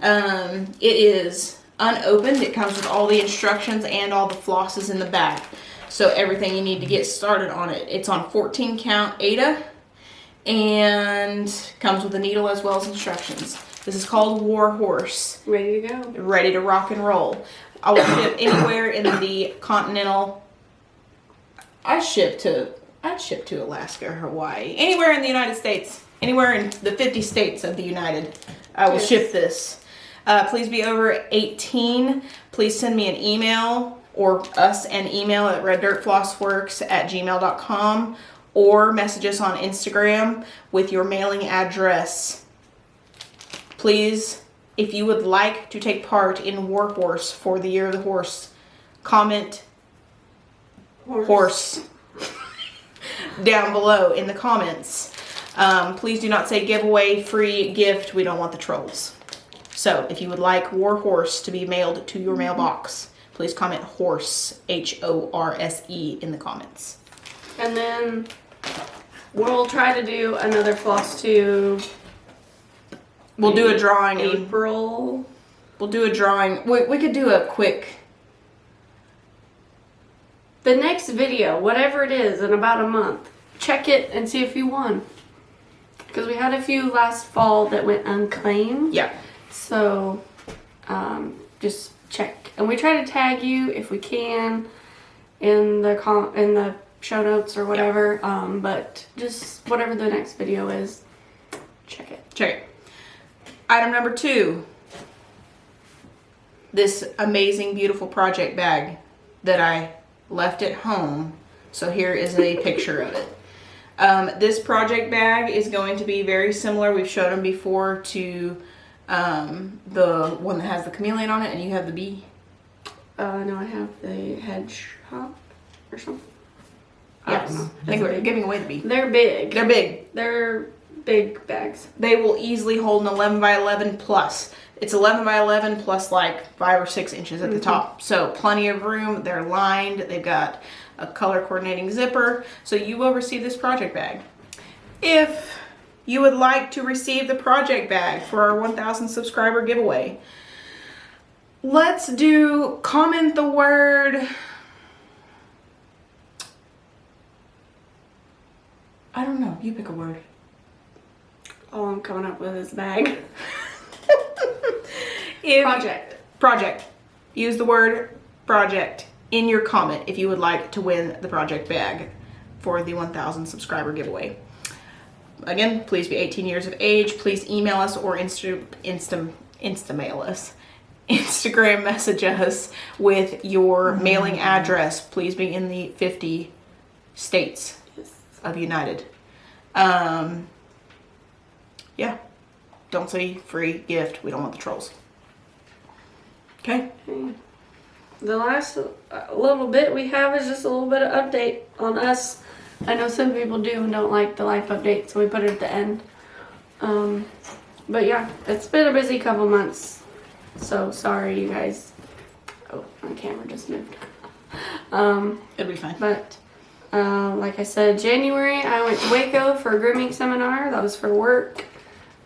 It is unopened. It comes with all the instructions and all the flosses in the back. So everything you need to get started on it. It's on 14 count Aida and comes with a needle as well as instructions. This is called War Horse. Ready to go. Ready to rock and roll. I will ship anywhere in the continental. I'd ship to Alaska or Hawaii. Anywhere in the United States. Anywhere in the 50 states of the United. I will ship this. Please be over 18. Please send me an email or us an email at reddirtflossworks@gmail.com or message us on Instagram with your mailing address. Please, if you would like to take part in War Horse for the Year of the Horse, comment horse down below in the comments. Please do not say giveaway, free, gift. We don't want the trolls. So if you would like War Horse to be mailed to your mailbox, please comment horse, H-O-R-S-E, in the comments. And then we'll try to do another Flosstube. We'll do a drawing. April. We'll do a drawing. We could do a quick. The next video, whatever it is, in about a month, check it and see if you won. Because we had a few last fall that went unclaimed. Yeah. So, just check. And we try to tag you if we can in the show notes or whatever. Yeah. But just whatever the next video is, check it. Check it. Item number 2. This amazing, beautiful project bag that I left at home. So here is a picture of it. This project bag is going to be very similar. We've showed them before to the one that has the chameleon on it, and you have the bee. No, I have the hedgehog or something. Yes. I think we're giving away the bee. They're big. They're big. They're big bags. They will easily hold an 11 by 11 plus. It's 11 by 11 plus like 5 or 6 inches at the top. So plenty of room. They're lined. They've got a color coordinating zipper. So you will receive this project bag. If you would like to receive the project bag for our 1,000 subscriber giveaway, let's do comment the word. I don't know. You pick a word. All I'm coming up with is bag. Project. Use the word project in your comment if you would like to win the project bag for the 1,000 subscriber giveaway. again, please be 18 years of age. Please email us or Instamail us. Instagram message us with your mailing address. Please be in the 50 states of United. Yeah. Don't say free gift. We don't want the trolls. Okay. The last little bit we have is just a little bit of update on us. I know some people do and don't like the life update, so we put it at the end. But yeah, it's been a busy couple months. So sorry, you guys. Oh, my camera just moved. It'll be fine. But like I said, January I went to Waco for a grooming seminar. That was for work.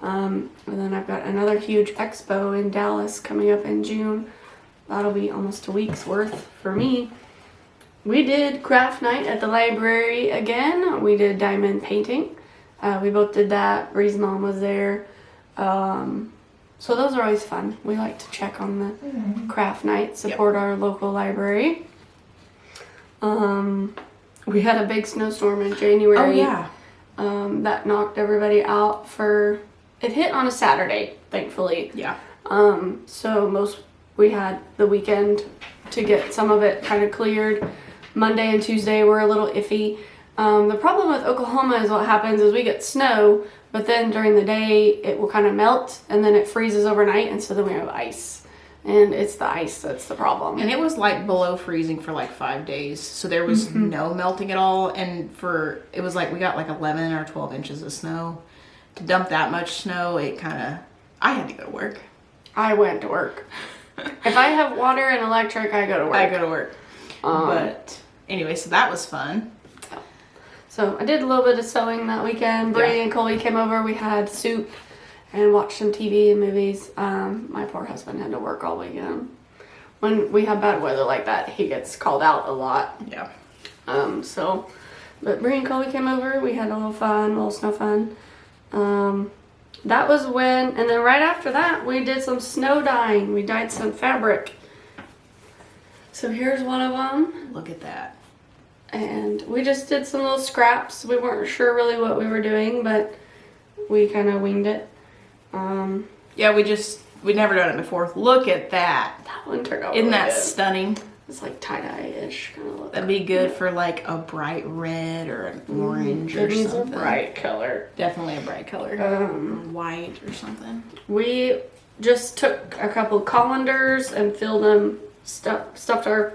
And then I've got another huge expo in Dallas coming up in June. That'll be almost a week's worth for me. We did craft night at the library again. We did diamond painting. We both did that. Bree's mom was there. So those are always fun. We like to check on the craft night, support our local library. We had a big snowstorm in January. Oh, yeah. That knocked everybody out it hit on a Saturday, thankfully. Yeah. So we had the weekend to get some of it kind of cleared. Monday and Tuesday were a little iffy. The problem with Oklahoma is what happens is we get snow, but then during the day it will kind of melt and then it freezes overnight, and so then we have ice. And it's the ice that's the problem. And it was like below freezing for like 5 days. So there was no melting at all. And it was like we got like 11 or 12 inches of snow. To dump that much snow, I had to go to work. I went to work. If I have water and electric, I go to work. But anyway, so that was fun. So I did a little bit of sewing that weekend. Bree and Colby came over. We had soup and watched some TV and movies. My poor husband had to work all weekend. When we have bad weather like that, he gets called out a lot. Yeah. But Bree and Colby came over. We had a little snow fun. That was when, and then right after that, we did some snow dyeing. We dyed some fabric. So here's one of them. Look at that. And we just did some little scraps. We weren't sure really what we were doing, but we kind of winged it. Yeah, we'd never done it before. Look at that. That one turned out Isn't really that good. stunning? It's like tie-dye-ish kind of look. That'd be good for like a bright red or an orange or It needs something. a bright color. Definitely a bright color. White or something. We just took a couple colanders and filled them, stuffed our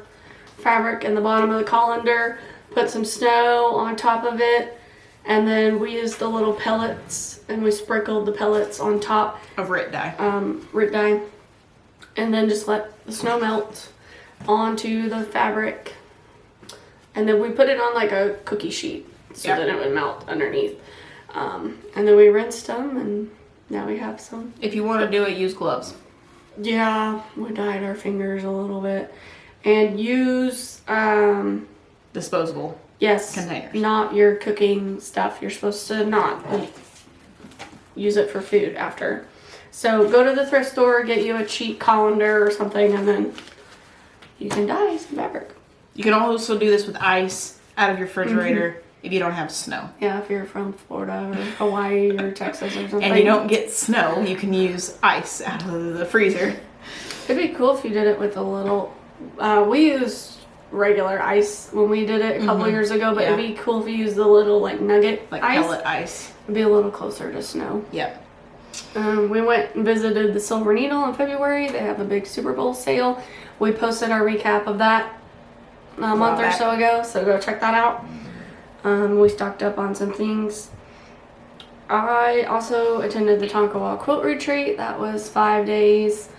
fabric in the bottom of the colander, put some snow on top of it, and then we used the little pellets and we sprinkled the pellets on top Of Rit dye. Rit dye, and then just let the snow melt onto the fabric, and then we put it on like a cookie sheet so that it would melt underneath, and then we rinsed them, and now we have some. If you want to do it, use gloves. Yeah, we dyed our fingers a little bit, and use Disposable. yes, Containers. not your cooking stuff. You're supposed to not use it for food after. So go to the thrift store, get you a cheap colander or something, and then you can dye some fabric. You can also do this with ice out of your refrigerator if you don't have snow. Yeah, if you're from Florida or Hawaii or Texas or something. And you don't get snow, you can use ice out of the freezer. It'd be cool if you did it with a little. We used regular ice when we did it a couple years ago, but it'd be cool if you used the little like nugget Like ice. pellet ice. It'd be a little closer to snow. Yep. We went and visited the Silver Needle in February. They have a big Super Bowl sale. We posted our recap of that a month or so ago, so go check that out. We stocked up on some things. I also attended the Tonkawa Quilt Retreat. That was 5 days.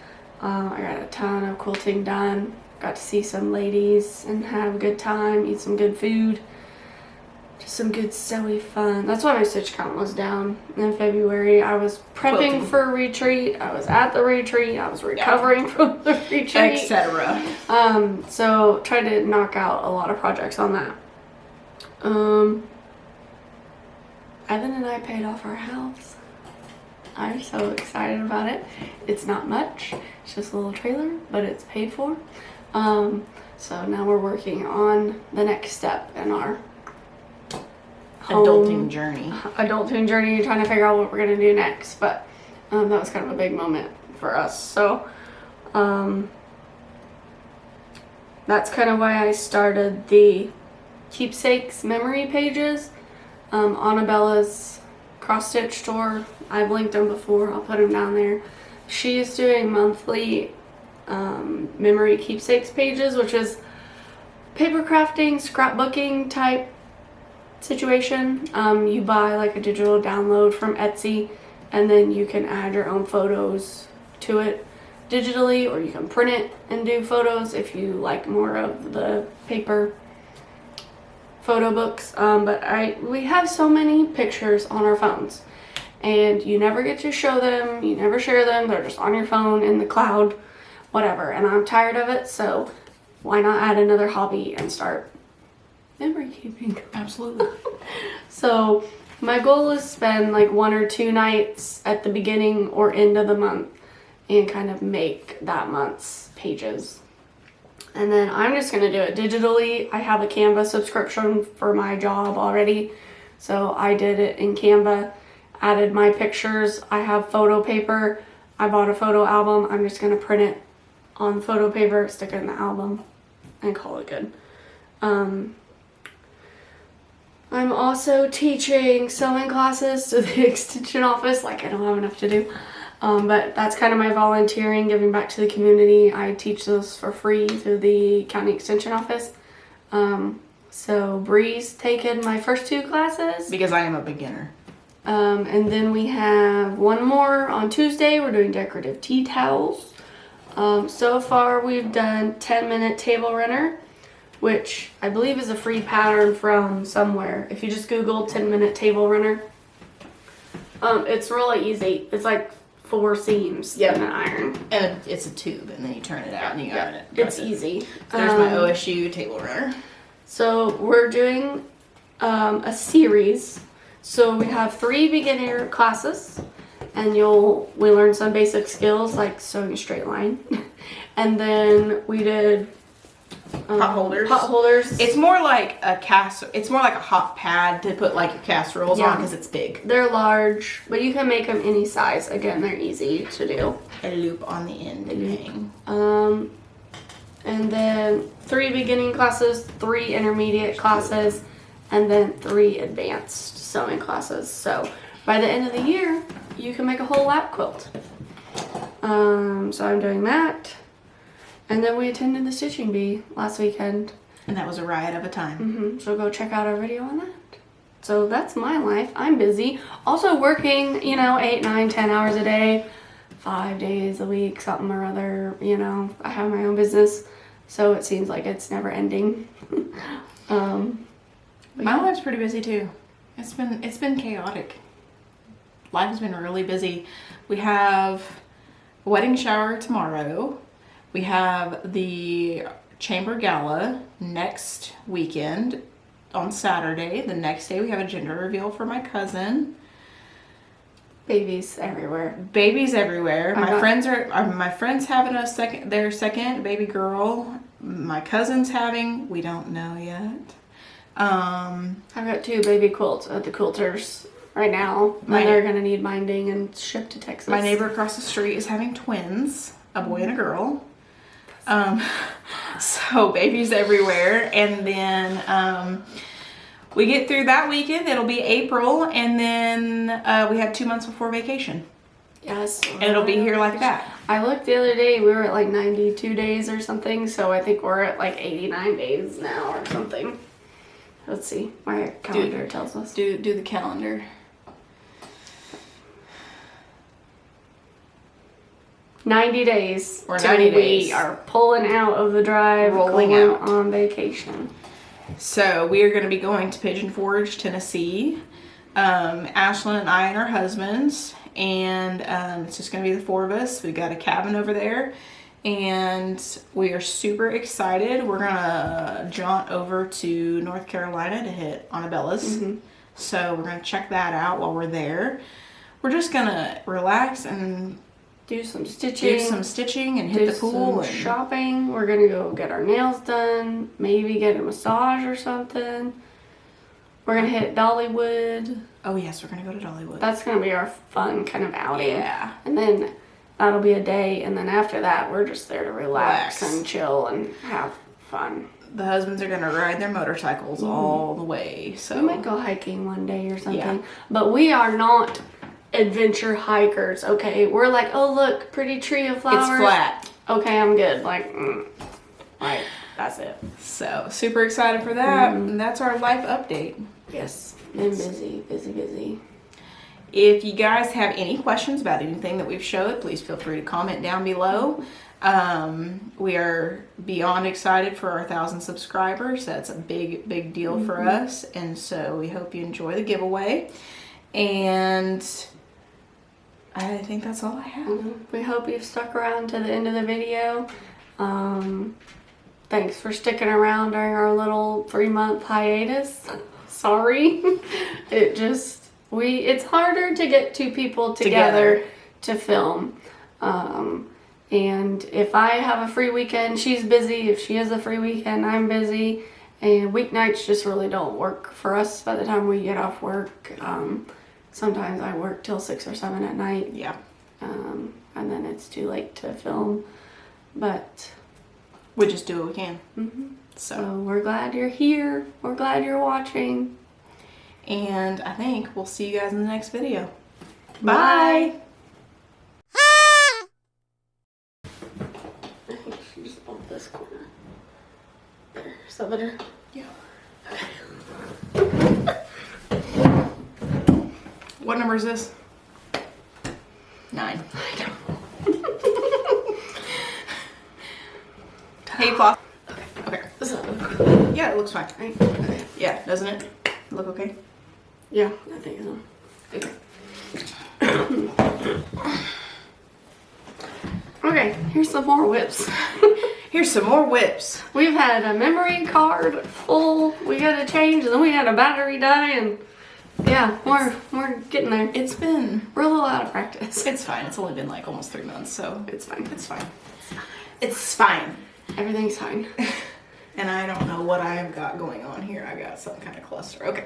I got a ton of quilting done. Got to see some ladies and have a good time, eat some good food. Just some good sewy fun. That's why my stitch count was down in February. I was prepping Quilting. for a retreat. I was at the retreat. I was recovering from the retreat. Etc. So tried to knock out a lot of projects on that. Evan and I paid off our house. I'm so excited about it. It's not much. It's just a little trailer, but it's paid for. So now we're working on the next step in our adulting journey. Adulting journey, trying to figure out what we're gonna do next. But that was kind of a big moment for us. So that's kind of why I started the keepsakes memory pages. Annabella's cross stitch store. I've linked them before. I'll put them down there. She is doing monthly memory keepsakes pages, which is paper crafting, scrapbooking type situation. You buy like a digital download from Etsy, and then you can add your own photos to it digitally, or you can print it and do photos if you like more of the paper photo books. But we have so many pictures on our phones, and you never get to show them, you never share them, they're just on your phone in the cloud, whatever, and I'm tired of it, so why not add another hobby and start memory keeping? Absolutely. So my goal is spend like 1 or 2 nights at the beginning or end of the month and kind of make that month's pages. And then I'm just going to do it digitally. I have a Canva subscription for my job already, so I did it in Canva, added my pictures. I have photo paper. I bought a photo album. I'm just going to print it on photo paper, stick it in the album, and call it good. I'm also teaching sewing classes to the extension office. Like, I don't have enough to do. But that's kind of my volunteering, giving back to the community. I teach those for free through the county extension office. So Bree's taken my first 2 classes. Because I am a beginner. And then we have one more on Tuesday. We're doing decorative tea towels. So far we've done 10-minute table runner, which I believe is a free pattern from somewhere. If you just Google 10-minute table runner, it's really easy. It's like 4 seams in an iron. And it's a tube, and then you turn it out and you iron it. It's easy. So there's my OSU table runner. So we're doing a series. So we have 3 beginner classes, and we learn some basic skills like sewing a straight line. And then we did pot holders. Pot holders. It's more like a It's more like a hot pad to put like your casseroles on because it's big. They're large, but you can make them any size. Again, they're easy to do. A loop on the end and hang. And then 3 beginning classes, 3 intermediate classes, and then 3 advanced sewing classes. So by the end of the year, you can make a whole lap quilt. So I'm doing that. And then we attended the Stitching Bee last weekend. And that was a riot of a time. So go check out our video on that. So that's my life. I'm busy. Also working, 8, 9, 10 hours a day, 5 days a week, something or other. I have my own business, so it seems like it's never ending. My life's pretty busy too. It's been chaotic. Life has been really busy. We have a wedding shower tomorrow. We have the chamber gala next weekend on Saturday. The next day we have a gender reveal for my cousin. Babies everywhere. Babies everywhere. My friends having their second baby girl. My cousin's having, we don't know yet. I've got 2 baby quilts at the quilters right now. And they're gonna need binding and shipped to Texas. My neighbor across the street is having twins, a boy and a girl. So babies everywhere. And then we get through that weekend, it'll be April, and then we have 2 months before vacation. Yes. And it'll be here like that. I looked the other day, we were at like 92 days or something, so I think we're at like 89 days now or something. Let's see, my calendar tells us. Do the calendar. 90 days. Or 90 days. We are pulling out of the drive, rolling out on vacation. So we are going to be going to Pigeon Forge, Tennessee. Ashlyn and I and our husbands, and it's just going to be the 4 of us. We got a cabin over there, and we are super excited. We're going to jaunt over to North Carolina to hit Annabella's. So we're going to check that out while we're there. We're just going to relax and do some stitching and hit the pool and shopping. We're gonna go get our nails done, maybe get a massage or something. We're gonna hit Dollywood. Oh yes, we're gonna go to Dollywood. That's gonna be our fun kind of outing. Yeah. And then that'll be a day, and then after that, we're just there to relax. And chill and have fun. The husbands are gonna ride their motorcycles all the way. So We might go hiking one day or something. Yeah. But we are not adventure hikers, okay? We're like, oh look, pretty tree of flowers. it's flat. Okay, I'm good. Like, right, that's it. So super excited for that. And that's our life update. Yes, been busy. If you guys have any questions about anything that we've showed, please feel free to comment down below. We are beyond excited for our 1,000 subscribers. That's a big deal for us. And so we hope you enjoy the giveaway. And I think that's all I have. We hope you've stuck around to the end of the video. Thanks for sticking around during our little 3-month hiatus. Sorry. It's harder to get two people together to film. And if I have a free weekend, she's busy. If she has a free weekend, I'm busy. And weeknights just really don't work for us by the time we get off work. Sometimes I work till 6 or 7 at night. Yeah. And then it's too late to film. But We just do what we can. so we're glad you're here. We're glad you're watching. And I think we'll see you guys in the next video. Bye. Bye. I think she just bumped this corner. There. Is that better? Yeah. What number is this? 9. Hey, Floss. Okay. Does that look Yeah, it looks fine. right? Okay. Yeah, doesn't it? Look okay? Yeah, I think so. Okay, here's some more whips. Here's some more whips. We've had a memory card full. We got to change, and then we had a battery die, and yeah, we're getting there. It's been... We're a little out of practice. It's fine. It's only been like almost 3 months, so It's fine. it's fine. It's fine. Everything's fine. And I don't know what I've got going on here. I got some kind of cluster. Okay.